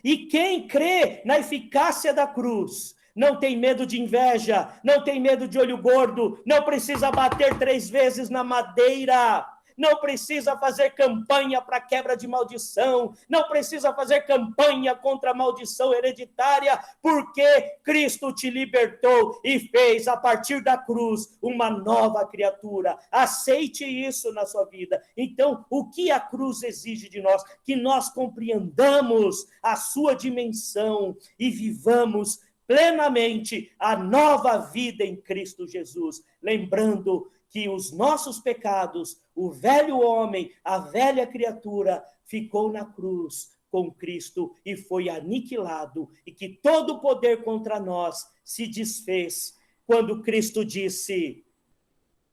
E quem crê na eficácia da cruz não tem medo de inveja, não tem medo de olho gordo, não precisa bater 3 vezes na madeira, não precisa fazer campanha para quebra de maldição, não precisa fazer campanha contra a maldição hereditária, porque Cristo te libertou e fez, a partir da cruz, uma nova criatura. Aceite isso na sua vida. Então, o que a cruz exige de nós? Que nós compreendamos a sua dimensão e vivamos plenamente a nova vida em Cristo Jesus, lembrando que os nossos pecados, o velho homem, a velha criatura, ficou na cruz com Cristo e foi aniquilado, e que todo o poder contra nós se desfez quando Cristo disse: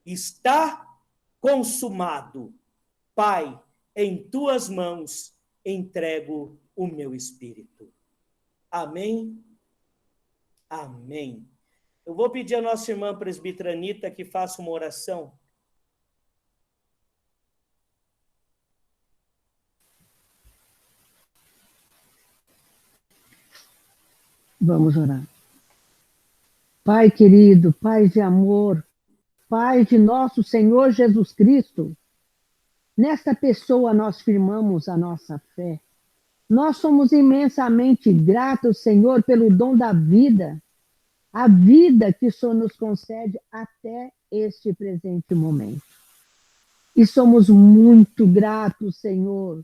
está consumado. Pai, em tuas mãos entrego o meu espírito. Amém? Amém. Eu vou pedir à nossa irmã presbítera Anita que faça uma oração. Vamos orar. Pai querido, Pai de amor, Pai de nosso Senhor Jesus Cristo, nesta pessoa nós firmamos a nossa fé. Nós somos imensamente gratos, Senhor, pelo dom da vida, a vida que o Senhor nos concede até este presente momento. E somos muito gratos, Senhor,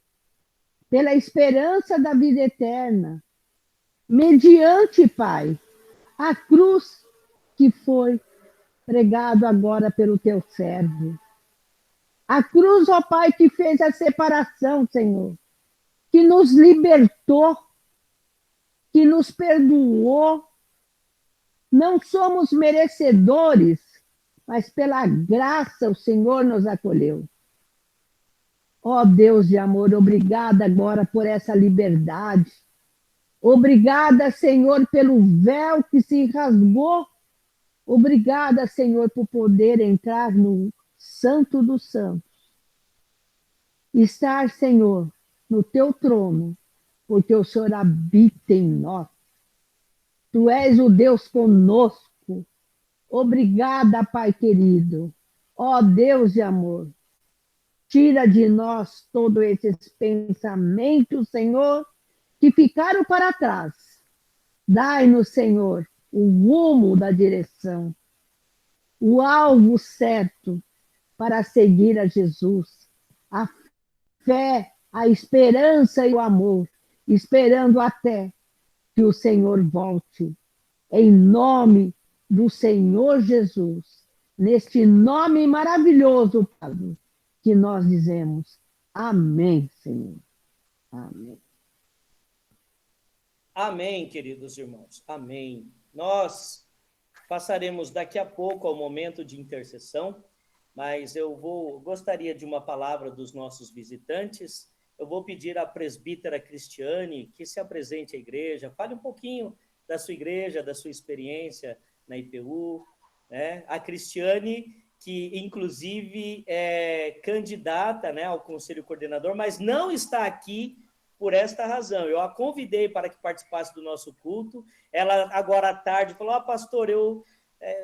pela esperança da vida eterna, mediante, Pai, a cruz que foi pregado agora pelo teu servo. A cruz, ó Pai, que fez a separação, Senhor, que nos libertou, que nos perdoou. Não somos merecedores, mas pela graça o Senhor nos acolheu. Ó Deus de amor, obrigada agora por essa liberdade. Obrigada, Senhor, pelo véu que se rasgou. Obrigada, Senhor, por poder entrar no Santo dos Santos. Estar, Senhor, no teu trono, porque o Senhor habita em nós. Tu és o Deus conosco. Obrigada, Pai querido. Ó Deus de amor, tira de nós todos esses pensamentos, Senhor, que ficaram para trás. Dai-nos, Senhor, o rumo da direção, o alvo certo para seguir a Jesus, a fé, a esperança e o amor, esperando até que o Senhor volte. Em nome do Senhor Jesus, neste nome maravilhoso, Padre, que nós dizemos amém, Senhor. Amém. Amém, queridos irmãos. Amém. Nós passaremos daqui a pouco ao momento de intercessão, mas eu gostaria de uma palavra dos nossos visitantes. Eu vou pedir à presbítera Cristiane que se apresente à igreja, fale um pouquinho da sua igreja, da sua experiência na IPU, né? A Cristiane, que inclusive é candidata, né, ao Conselho Coordenador, mas não está aqui por esta razão. Eu a convidei para que participasse do nosso culto. Ela, agora à tarde, falou: pastor,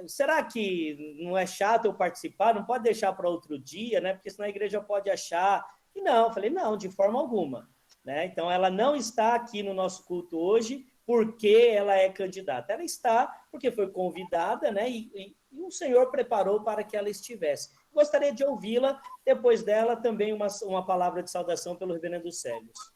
será que não é chato eu participar? Não pode deixar para outro dia, né? Porque senão a igreja pode achar que não. Eu falei: não, de forma alguma, né? Então, ela não está aqui no nosso culto hoje porque ela é candidata. Ela está porque foi convidada, né? E o Senhor preparou para que ela estivesse. Gostaria de ouvi-la, depois dela também uma palavra de saudação pelo reverendo Célios.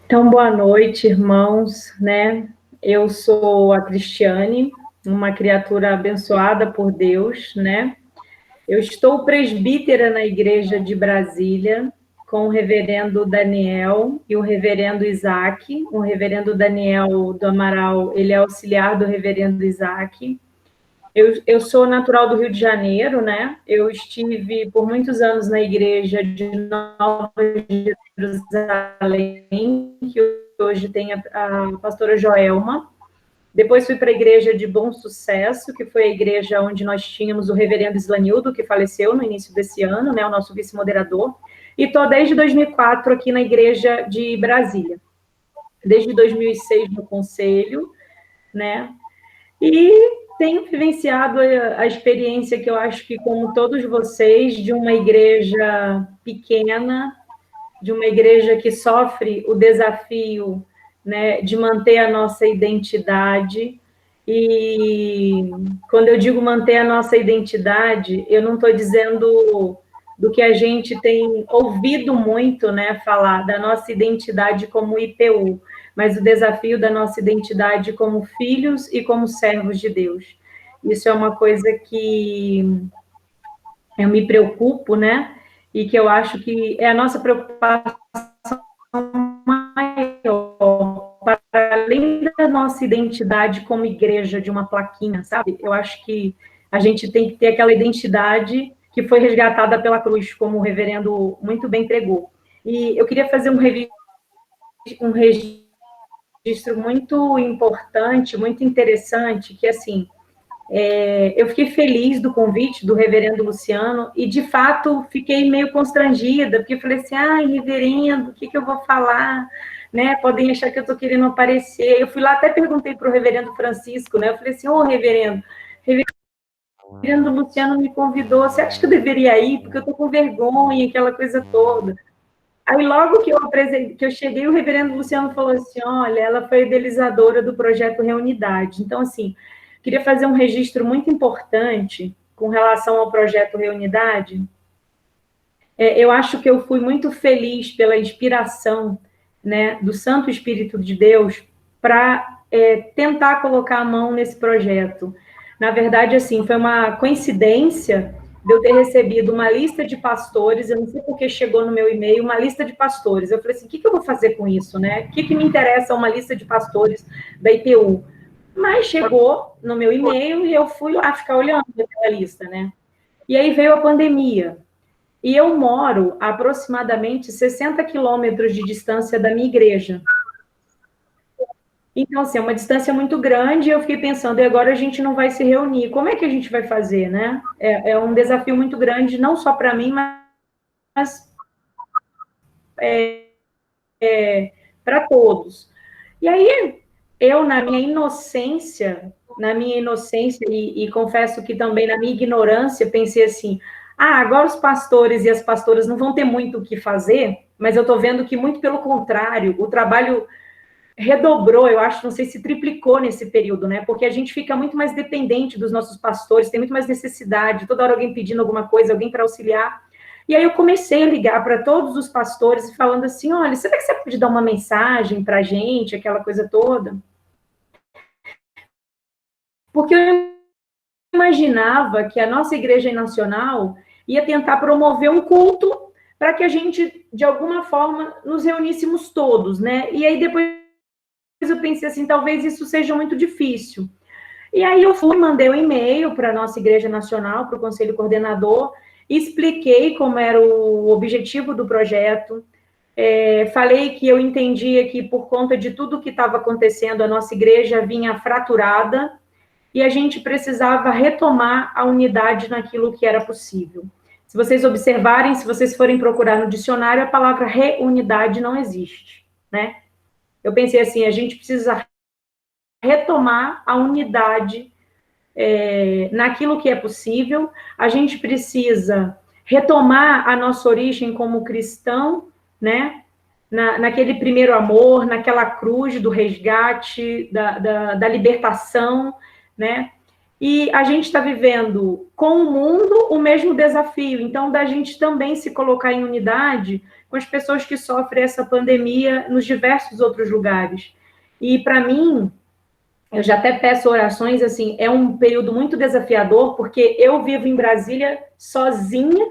Então, boa noite, irmãos, né? Eu sou a Cristiane, uma criatura abençoada por Deus, né? Eu estou presbítera na igreja de Brasília, com o reverendo Daniel e o reverendo Isaac. O reverendo Daniel do Amaral, ele é auxiliar do reverendo Isaac. Eu sou natural do Rio de Janeiro, né? Eu estive por muitos anos na igreja de Nova Jerusalém, que hoje tem a pastora Joelma. Depois fui para a igreja de Bom Sucesso, que foi a igreja onde nós tínhamos o reverendo Islanildo, que faleceu no início desse ano, né? O nosso vice-moderador. E estou desde 2004 aqui na igreja de Brasília. Desde 2006 no conselho, né? E tenho vivenciado a experiência que eu acho que, como todos vocês, de uma igreja pequena, de uma igreja que sofre o desafio, né, de manter a nossa identidade. E quando eu digo manter a nossa identidade, eu não estou dizendo do que a gente tem ouvido muito, né, falar da nossa identidade como IPU, mas o desafio da nossa identidade como filhos e como servos de Deus. Isso é uma coisa que eu me preocupo, né? E que eu acho que é a nossa preocupação maior, para além da nossa identidade como igreja de uma plaquinha, sabe? Eu acho que a gente tem que ter aquela identidade que foi resgatada pela cruz, como o reverendo muito bem pregou. E eu queria fazer um registro muito importante, muito interessante, que, assim, eu fiquei feliz do convite do reverendo Luciano e, de fato, fiquei meio constrangida, porque eu falei assim: ai, reverendo, o que eu vou falar? Né? Podem achar que eu estou querendo aparecer. Eu fui lá, até perguntei para o reverendo Francisco, né? Eu falei assim: ô, reverendo Luciano me convidou, você acha que eu deveria ir? Porque eu estou com vergonha, aquela coisa toda. Aí, logo que eu cheguei, o reverendo Luciano falou assim: olha, ela foi idealizadora do projeto Reunidade. Então, assim, queria fazer um registro muito importante com relação ao projeto Reunidade. Eu acho que eu fui muito feliz pela inspiração, né, do Santo Espírito de Deus para tentar colocar a mão nesse projeto. Na verdade, assim, foi uma coincidência de eu ter recebido uma lista de pastores, eu não sei porque chegou no meu e-mail, uma lista de pastores. Eu falei assim: o que eu vou fazer com isso, né? O que me interessa uma lista de pastores da IPU? Mas chegou no meu e-mail e eu fui lá ficar olhando aquela lista, né? E aí veio a pandemia. E eu moro a aproximadamente 60 quilômetros de distância da minha igreja. Então, assim, é uma distância muito grande, e eu fiquei pensando, e agora a gente não vai se reunir, como é que a gente vai fazer, né? É um desafio muito grande, não só para mim, mas para todos. E aí, eu, na minha inocência, e confesso que também na minha ignorância, pensei assim, agora os pastores e as pastoras não vão ter muito o que fazer, mas eu estou vendo que, muito pelo contrário, o trabalho redobrou, eu acho, não sei se triplicou nesse período, né? Porque a gente fica muito mais dependente dos nossos pastores, tem muito mais necessidade, toda hora alguém pedindo alguma coisa, alguém para auxiliar. E aí eu comecei a ligar para todos os pastores, falando assim, olha, será que você pode dar uma mensagem para a gente, aquela coisa toda? Porque eu imaginava que a nossa igreja nacional ia tentar promover um culto para que a gente, de alguma forma, nos reuníssemos todos, né? E aí depois eu pensei assim, talvez isso seja muito difícil. E aí eu mandei um e-mail para a nossa Igreja Nacional, para o Conselho Coordenador, expliquei como era o objetivo do projeto, falei que eu entendia que, por conta de tudo que estava acontecendo, a nossa igreja vinha fraturada e a gente precisava retomar a unidade naquilo que era possível. Se vocês observarem, se vocês forem procurar no dicionário, a palavra reunidade não existe, né? Eu pensei assim, a gente precisa retomar a unidade naquilo que é possível, a gente precisa retomar a nossa origem como cristão, né? Naquele primeiro amor, naquela cruz do resgate, da libertação, né? E a gente está vivendo com o mundo o mesmo desafio, então da gente também se colocar em unidade com as pessoas que sofrem essa pandemia nos diversos outros lugares. E para mim, eu já até peço orações, assim, é um período muito desafiador, porque eu vivo em Brasília sozinha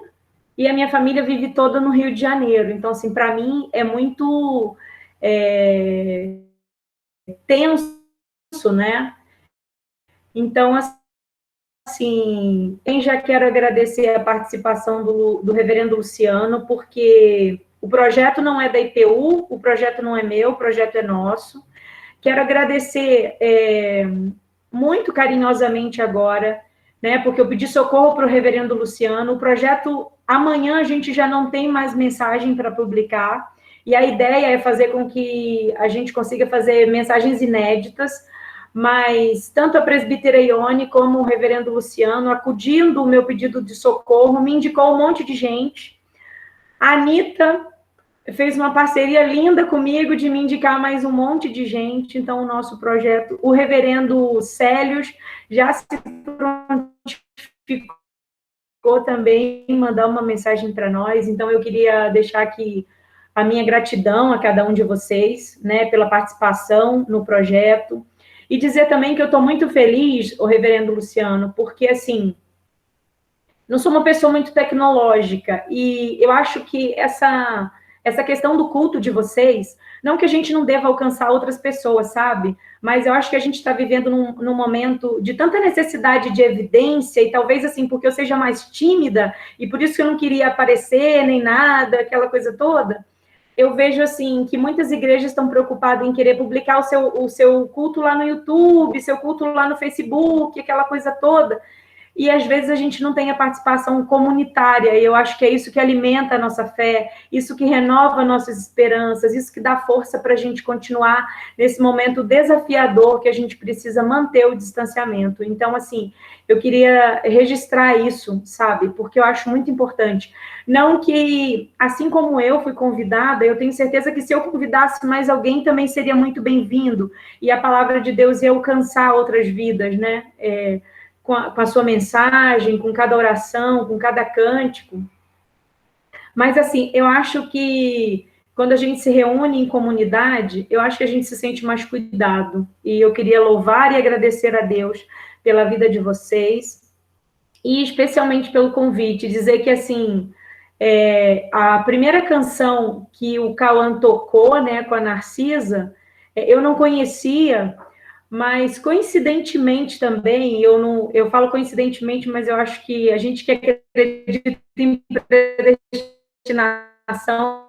e a minha família vive toda no Rio de Janeiro. Então, assim, para mim é muito tenso, né? Então, assim, já quero agradecer a participação do reverendo Luciano, porque o projeto não é da IPU, o projeto não é meu, o projeto é nosso. Quero agradecer muito carinhosamente agora, né, porque eu pedi socorro para o reverendo Luciano. O projeto, amanhã a gente já não tem mais mensagem para publicar, e a ideia é fazer com que a gente consiga fazer mensagens inéditas, mas tanto a presbítera Ione como o reverendo Luciano, acudindo o meu pedido de socorro, me indicou um monte de gente. A Anitta fez uma parceria linda comigo de me indicar mais um monte de gente. Então, o nosso projeto, o reverendo Célios já se prontificou também em mandar uma mensagem para nós. Então, eu queria deixar aqui a minha gratidão a cada um de vocês, né, pela participação no projeto. E dizer também que eu estou muito feliz, o reverendo Luciano, porque, assim, não sou uma pessoa muito tecnológica, e eu acho que essa questão do culto de vocês, não que a gente não deva alcançar outras pessoas, sabe? Mas eu acho que a gente está vivendo num momento de tanta necessidade de evidência, e talvez, assim, porque eu seja mais tímida, e por isso que eu não queria aparecer, nem nada, aquela coisa toda, eu vejo, assim, que muitas igrejas estão preocupadas em querer publicar o seu culto lá no YouTube, seu culto lá no Facebook, aquela coisa toda, e às vezes a gente não tem a participação comunitária, e eu acho que é isso que alimenta a nossa fé, isso que renova nossas esperanças, isso que dá força para a gente continuar nesse momento desafiador que a gente precisa manter o distanciamento. Então, assim, eu queria registrar isso, sabe, porque eu acho muito importante. Não que, assim como eu fui convidada, eu tenho certeza que se eu convidasse mais alguém também seria muito bem-vindo, e a palavra de Deus ia alcançar outras vidas, né? Com a sua mensagem, com cada oração, com cada cântico. Mas, assim, eu acho que quando a gente se reúne em comunidade, eu acho que a gente se sente mais cuidado. E eu queria louvar e agradecer a Deus pela vida de vocês, e especialmente pelo convite, dizer que, assim, a primeira canção que o Cauã tocou, né, com a Narcisa, eu não conhecia, mas coincidentemente também, eu falo coincidentemente, mas eu acho que a gente que acredita em predestinação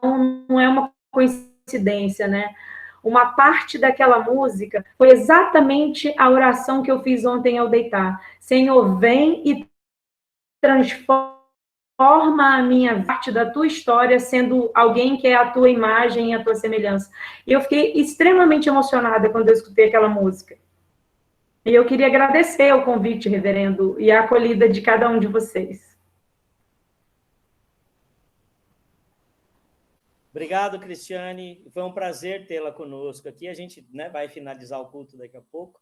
não é uma coincidência, né? uma parte daquela música foi exatamente a oração que eu fiz ontem ao deitar. Senhor, vem e transforma a minha parte da tua história sendo alguém que é a tua imagem e a tua semelhança. E eu fiquei extremamente emocionada quando eu escutei aquela música. E eu queria agradecer o convite, reverendo, e a acolhida de cada um de vocês. Obrigado, Cristiane. Foi um prazer tê-la conosco aqui. A gente, né, vai finalizar o culto daqui a pouco,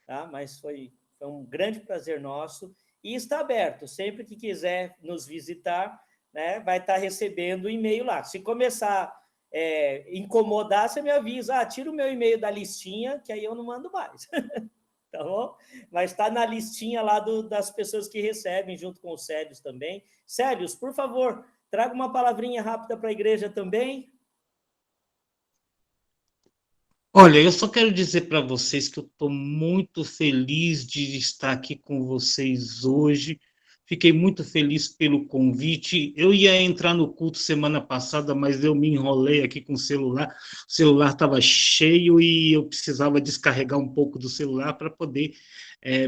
tá? Mas foi um grande prazer nosso. E está aberto. Sempre que quiser nos visitar, né, vai estar recebendo o e-mail lá. Se começar a incomodar, você me avisa. Tira o meu e-mail da listinha, que aí eu não mando mais. Tá bom? Mas está na listinha lá das pessoas que recebem, junto com os Célios também. Célios, por favor, traga uma palavrinha rápida para a igreja também. Olha, eu só quero dizer para vocês que eu estou muito feliz de estar aqui com vocês hoje. Fiquei muito feliz pelo convite. Eu ia entrar no culto semana passada, mas eu me enrolei aqui com o celular. O celular estava cheio e eu precisava descarregar um pouco do celular para poder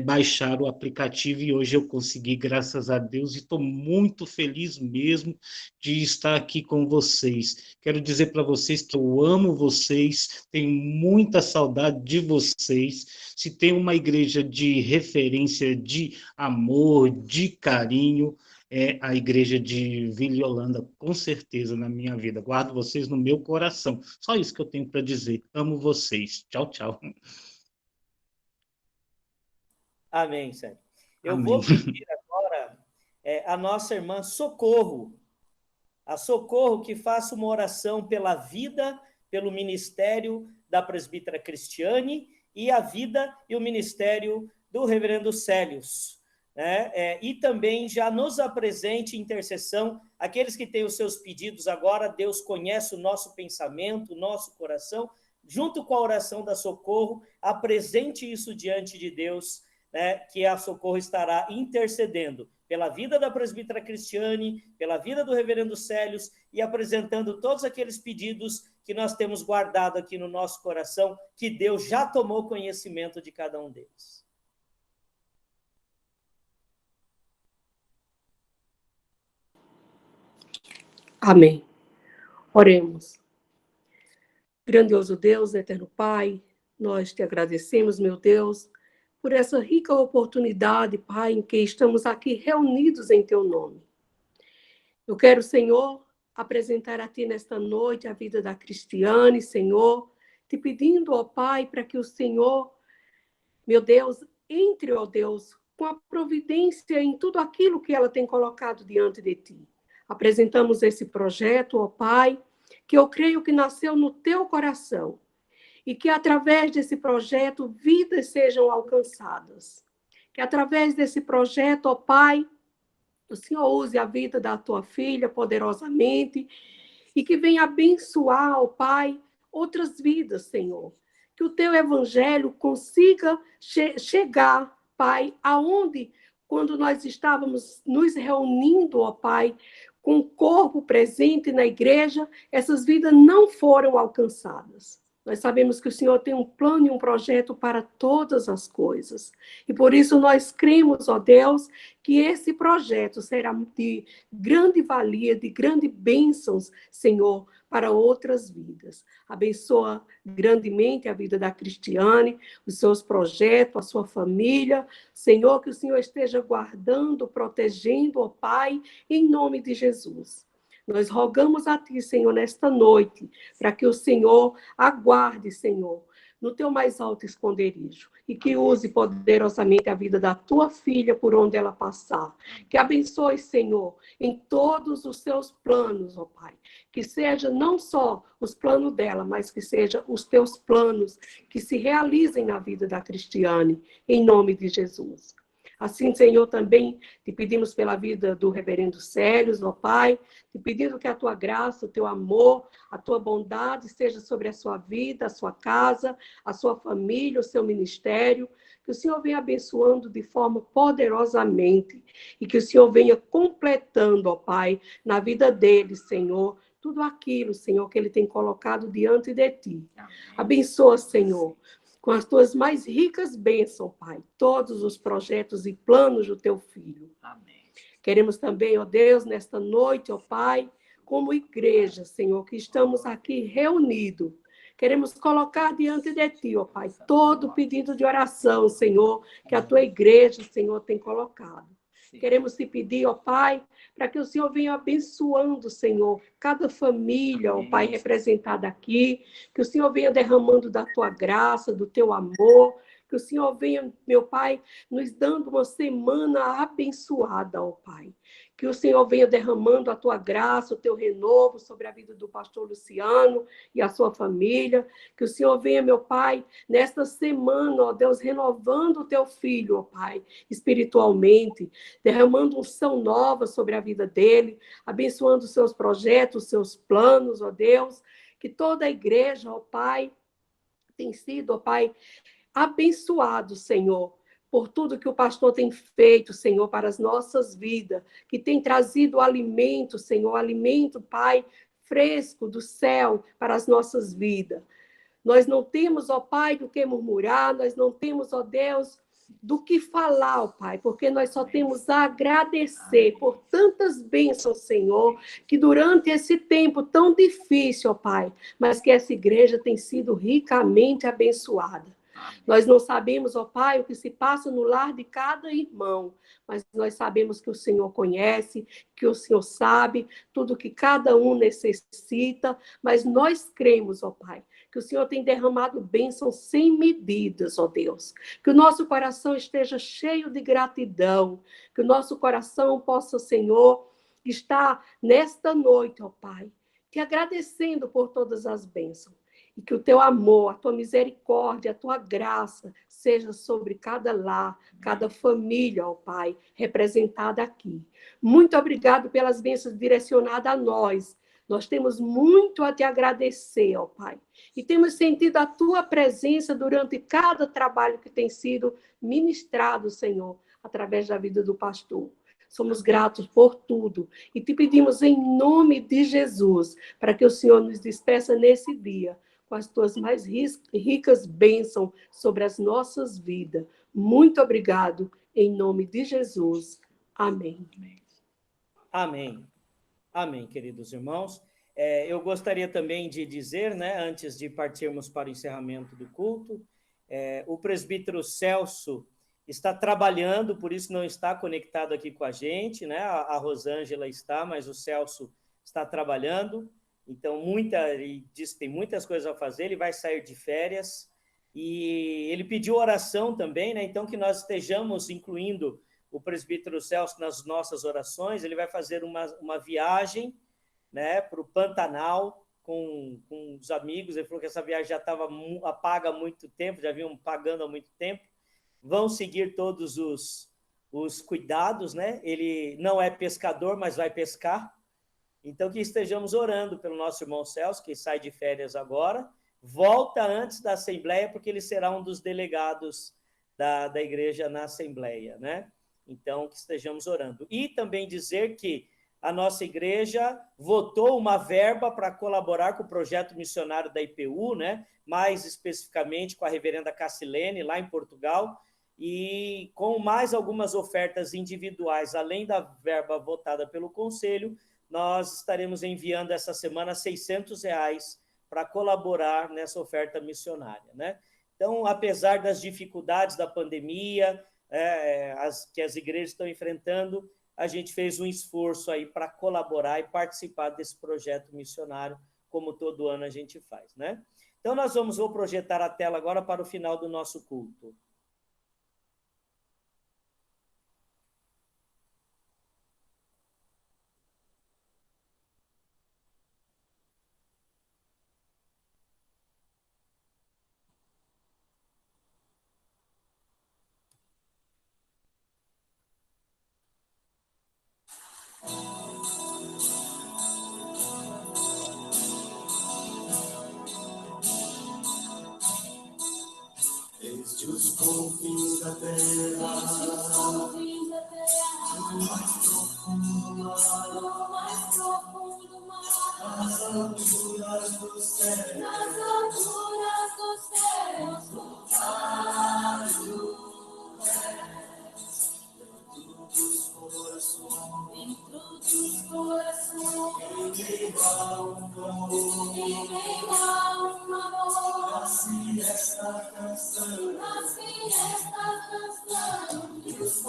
baixar o aplicativo. E hoje eu consegui, graças a Deus, e estou muito feliz mesmo de estar aqui com vocês. Quero dizer para vocês que eu amo vocês, tenho muita saudade de vocês. Se tem uma igreja de referência, de amor, de carinho, é a igreja de Vila e Holanda, com certeza, na minha vida. Guardo vocês no meu coração. Só isso que eu tenho para dizer. Amo vocês. Tchau, tchau. Amém, Sérgio. Eu Amém. vou pedir agora a nossa irmã Socorro, a Socorro que faça uma oração pela vida, pelo ministério da presbítera Cristiane e a vida e o ministério do reverendo Célios. Né? E também já nos apresente intercessão, aqueles que têm os seus pedidos agora, Deus conhece o nosso pensamento, o nosso coração, junto com a oração da Socorro, apresente isso diante de Deus, né, que a Socorro estará intercedendo pela vida da presbítera Cristiane, pela vida do reverendo Célios e apresentando todos aqueles pedidos que nós temos guardado aqui no nosso coração, que Deus já tomou conhecimento de cada um deles. Amém. Oremos. Grandioso Deus, eterno Pai, nós te agradecemos, meu Deus, por essa rica oportunidade, Pai, em que estamos aqui reunidos em teu nome. Eu quero, Senhor, apresentar a ti nesta noite a vida da Cristiane, Senhor, te pedindo, ó Pai, para que o Senhor, meu Deus, entre, ó Deus, com a providência em tudo aquilo que ela tem colocado diante de ti. Apresentamos esse projeto, ó Pai, que eu creio que nasceu no teu coração e que através desse projeto vidas sejam alcançadas. Que através desse projeto, ó Pai, o Senhor use a vida da tua filha poderosamente e que venha abençoar, ó Pai, outras vidas, Senhor. Que o teu evangelho consiga chegar, Pai, aonde, quando nós estávamos nos reunindo, ó Pai, com o corpo presente na igreja, essas vidas não foram alcançadas. Nós sabemos que o Senhor tem um plano e um projeto para todas as coisas. E por isso nós cremos, ó Deus, que esse projeto será de grande valia, de grandes bênçãos, Senhor, para outras vidas. Abençoa grandemente a vida da Cristiane, os seus projetos, a sua família. Senhor, que o Senhor esteja guardando, protegendo, ó Pai, em nome de Jesus. Nós rogamos a ti, Senhor, nesta noite, para que o Senhor aguarde, Senhor, no teu mais alto esconderijo e que use poderosamente a vida da tua filha por onde ela passar. Que abençoe, Senhor, em todos os seus planos, ó Pai. Que seja não só os planos dela, mas que seja os teus planos que se realizem na vida da Cristiane, em nome de Jesus. Assim, Senhor, também te pedimos pela vida do reverendo Célios, ó Pai, te pedindo que a tua graça, o teu amor, a tua bondade seja sobre a sua vida, a sua casa, a sua família, o seu ministério, que o Senhor venha abençoando de forma poderosamente e que o Senhor venha completando, ó Pai, na vida deles, Senhor, tudo aquilo, Senhor, que ele tem colocado diante de ti. Abençoa, Senhor, com as tuas mais ricas bênçãos, Pai, todos os projetos e planos do teu filho. Amém. Queremos também, ó Deus, nesta noite, ó Pai, como igreja, Senhor, que estamos aqui reunidos, queremos colocar diante de ti, ó Pai, todo pedido de oração, Senhor, que a tua igreja, Senhor, tem colocado. Queremos te pedir, ó Pai, para que o Senhor venha abençoando, Senhor, cada família, ó Pai, representada aqui, que o Senhor venha derramando da tua graça, do teu amor, que o Senhor venha, meu Pai, nos dando uma semana abençoada, ó Pai. Que o Senhor venha derramando a tua graça, o teu renovo sobre a vida do pastor Luciano e a sua família. Que o Senhor venha, meu Pai, nesta semana, ó Deus, renovando o teu filho, ó Pai, espiritualmente, derramando unção nova sobre a vida dele, abençoando os seus projetos, os seus planos, ó Deus. Que toda a igreja, ó Pai, tem sido, ó Pai, abençoado, Senhor, por tudo que o pastor tem feito, Senhor, para as nossas vidas, que tem trazido alimento, Senhor, alimento, Pai, fresco do céu para as nossas vidas. Nós não temos, ó Pai, do que murmurar, nós não temos, ó Deus, do que falar, ó Pai, porque nós só temos a agradecer por tantas bênçãos, Senhor, que durante esse tempo tão difícil, ó Pai, mas que essa igreja tem sido ricamente abençoada. Nós não sabemos, ó Pai, o que se passa no lar de cada irmão, mas nós sabemos que o Senhor conhece, que o Senhor sabe tudo que cada um necessita, mas nós cremos, ó Pai, que o Senhor tem derramado bênçãos sem medidas, ó Deus. Que o nosso coração esteja cheio de gratidão, que o nosso coração possa, Senhor, estar nesta noite, ó Pai, te agradecendo por todas as bênçãos. E que o teu amor, a tua misericórdia, a tua graça seja sobre cada lar, cada família, ó Pai, representada aqui. Muito obrigado pelas bênçãos direcionadas a nós. Nós temos muito a te agradecer, ó Pai. E temos sentido a tua presença durante cada trabalho que tem sido ministrado, Senhor, através da vida do pastor. Somos gratos por tudo. E te pedimos em nome de Jesus, para que o Senhor nos despeça nesse dia, com as tuas mais ricas bênçãos sobre as nossas vidas. Muito obrigado, em nome de Jesus. Amém. Amém. Amém, queridos irmãos. Eu gostaria também de dizer, né, antes de partirmos para o encerramento do culto, o presbítero Celso está trabalhando, por isso não está conectado aqui com a gente, né? A Rosângela está, mas o Celso está trabalhando. Então, ele diz que tem muitas coisas a fazer, ele vai sair de férias, e ele pediu oração também, né? Então, que nós estejamos incluindo o presbítero Celso nas nossas orações. Ele vai fazer uma viagem, né, para o Pantanal com os amigos. Ele falou que essa viagem já estava paga há muito tempo, já vinham pagando há muito tempo. Vão seguir todos os cuidados, né? Ele não é pescador, mas vai pescar. Então, que estejamos orando pelo nosso irmão Celso, que sai de férias agora, volta antes da Assembleia, porque ele será um dos delegados da igreja na Assembleia, né? Então, que estejamos orando. E também dizer que a nossa igreja votou uma verba para colaborar com o projeto missionário da IPU, né? Mais especificamente com a reverenda Cassilene, lá em Portugal, e com mais algumas ofertas individuais, além da verba votada pelo Conselho. Nós estaremos enviando essa semana R$600 para colaborar nessa oferta missionária, né? Então, apesar das dificuldades da pandemia, que as igrejas estão enfrentando, a gente fez um esforço aí para colaborar e participar desse projeto missionário, como todo ano a gente faz, né? Então, vou projetar a tela agora para o final do nosso culto. Desde os confins da terra, no mais profundo mar, as Nasce esta canção, e os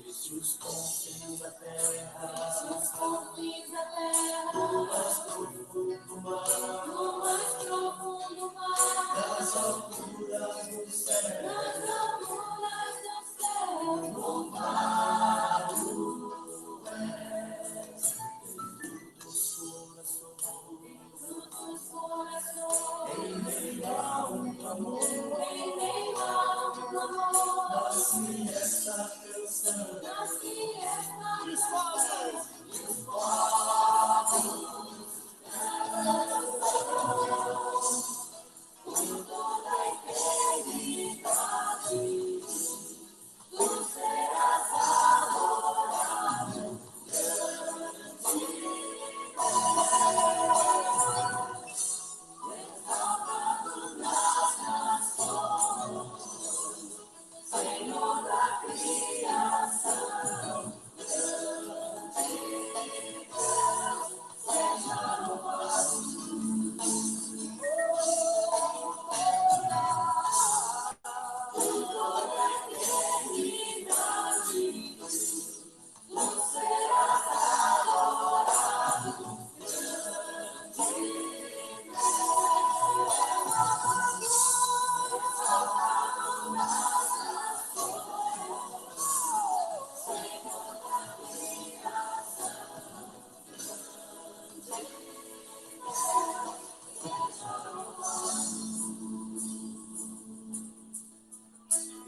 desde os confins da terra, no mais profundo mar, das alturas do céu, em meio a um amor, nasce esta canção.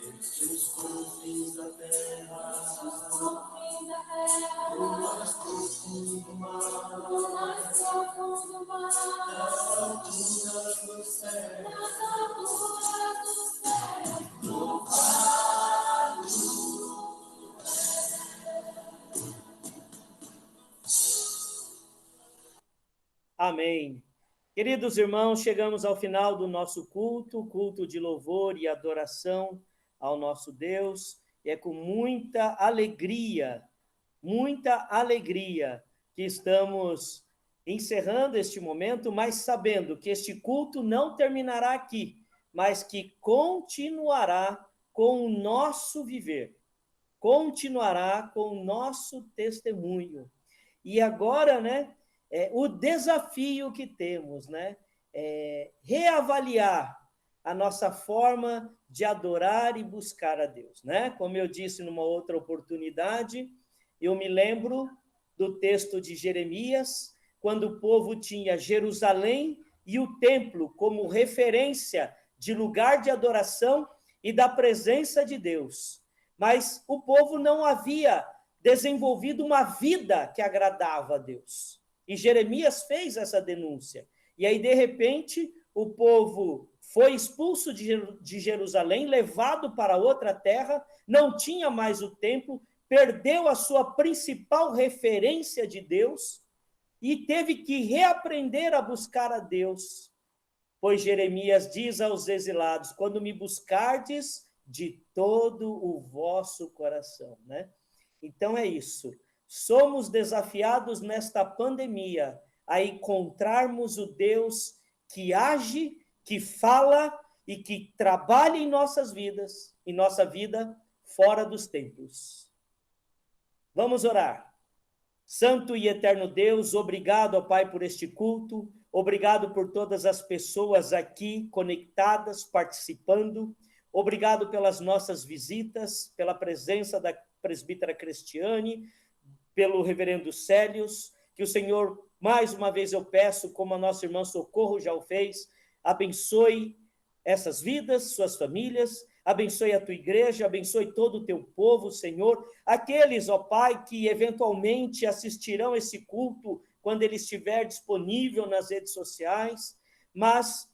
Desde os confins da terra, no mais profundo mar, das alturas do céu, Amém. Queridos irmãos, chegamos ao final do nosso culto de louvor e adoração ao nosso Deus, e é com muita alegria que estamos encerrando este momento, mas sabendo que este culto não terminará aqui, mas que continuará com o nosso viver, continuará com o nosso testemunho. E agora, né, o desafio que temos, né, é reavaliar a nossa forma de adorar e buscar a Deus, né? Como eu disse numa outra oportunidade, eu me lembro do texto de Jeremias, quando o povo tinha Jerusalém e o templo como referência de lugar de adoração e da presença de Deus. Mas o povo não havia desenvolvido uma vida que agradava a Deus. E Jeremias fez essa denúncia. E aí, de repente, o povo foi expulso de Jerusalém, levado para outra terra, não tinha mais o templo, perdeu a sua principal referência de Deus e teve que reaprender a buscar a Deus. Pois Jeremias diz aos exilados: quando me buscardes de todo o vosso coração, né? Então é isso. Somos desafiados nesta pandemia a encontrarmos o Deus que age, que fala e que trabalha em nossas vidas, em nossa vida, fora dos templos. Vamos orar. Santo e eterno Deus, obrigado, ó Pai, por este culto, obrigado por todas as pessoas aqui conectadas, participando, obrigado pelas nossas visitas, pela presença da presbítera Cristiane, pelo reverendo Célios, que o Senhor, mais uma vez eu peço, como a nossa irmã Socorro já o fez, abençoe essas vidas, suas famílias, abençoe a tua igreja, abençoe todo o teu povo, Senhor. Aqueles, ó Pai, que eventualmente assistirão esse culto quando ele estiver disponível nas redes sociais, mas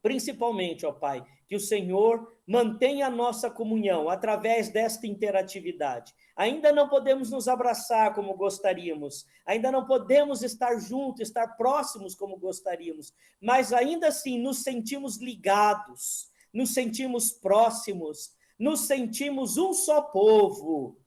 principalmente, ó Pai, que o Senhor mantenha a nossa comunhão através desta interatividade. Ainda não podemos nos abraçar como gostaríamos, ainda não podemos estar juntos, estar próximos como gostaríamos, mas ainda assim nos sentimos ligados, nos sentimos próximos, nos sentimos um só povo.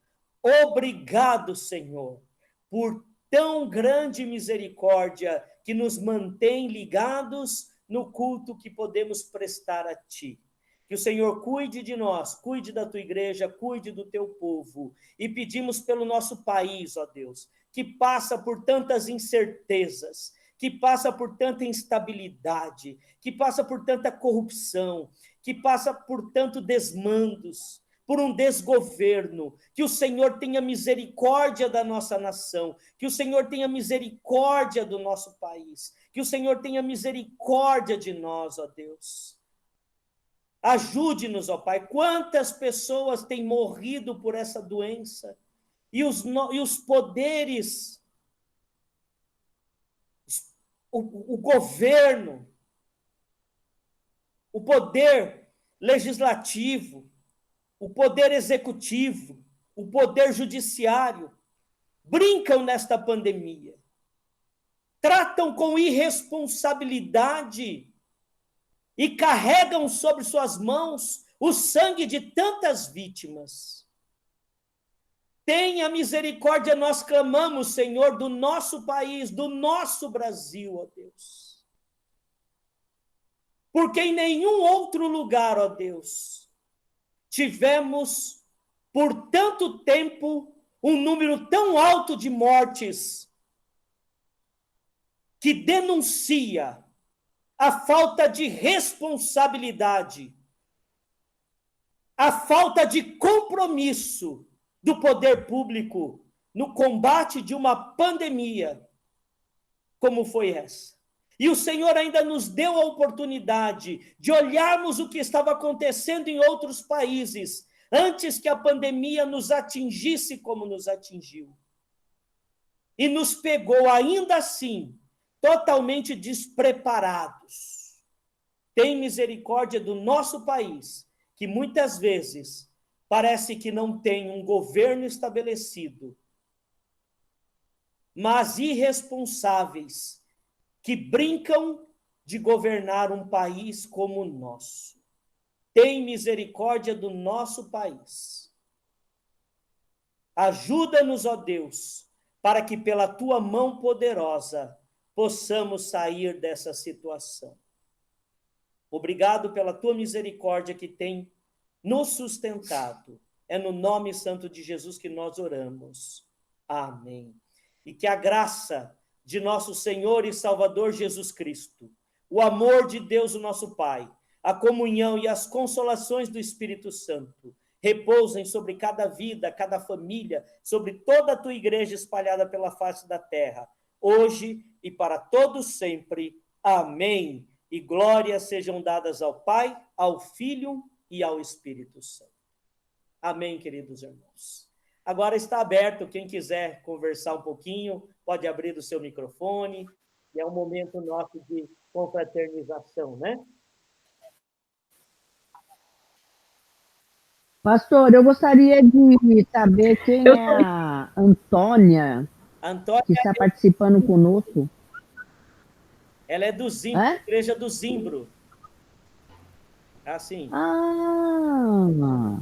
Obrigado, Senhor, por tão grande misericórdia que nos mantém ligados no culto que podemos prestar a Ti. Que o Senhor cuide de nós, cuide da Tua igreja, cuide do Teu povo. E pedimos pelo nosso país, ó Deus, que passa por tantas incertezas, que passa por tanta instabilidade, que passa por tanta corrupção, que passa por tanto desmandos, por um desgoverno. Que o Senhor tenha misericórdia da nossa nação, que o Senhor tenha misericórdia do nosso país, que o Senhor tenha misericórdia de nós, ó Deus. Ajude-nos, ó Pai. Quantas pessoas têm morrido por essa doença? E os poderes, o governo, o poder legislativo, o poder executivo, o poder judiciário, brincam nesta pandemia. Tratam com irresponsabilidade e carregam sobre suas mãos o sangue de tantas vítimas. Tenha misericórdia, nós clamamos, Senhor, do nosso país, do nosso Brasil, ó Deus. Porque em nenhum outro lugar, ó Deus, tivemos por tanto tempo um número tão alto de mortes que denuncia a falta de responsabilidade, a falta de compromisso do poder público no combate de uma pandemia como foi essa. E o Senhor ainda nos deu a oportunidade de olharmos o que estava acontecendo em outros países antes que a pandemia nos atingisse como nos atingiu. E nos pegou ainda assim totalmente despreparados. Tem misericórdia do nosso país, que muitas vezes parece que não tem um governo estabelecido, mas irresponsáveis que brincam de governar um país como o nosso. Tem misericórdia do nosso país. Ajuda-nos, ó Deus, para que pela tua mão poderosa possamos sair dessa situação. Obrigado pela tua misericórdia que tem nos sustentado. É no nome santo de Jesus que nós oramos. Amém. E que a graça de nosso Senhor e Salvador Jesus Cristo, o amor de Deus, o nosso Pai, a comunhão e as consolações do Espírito Santo repousem sobre cada vida, cada família, sobre toda a tua igreja espalhada pela face da terra, hoje e para todos sempre. Amém. E glórias sejam dadas ao Pai, ao Filho e ao Espírito Santo. Amém, queridos irmãos. Agora está aberto, quem quiser conversar um pouquinho, pode abrir o seu microfone, e é um momento nosso de confraternização, né? Pastor, eu gostaria de saber quem é a Antônia, que está participando conosco. Ela é do Zimbro, igreja do Zimbro. Assim. Ah!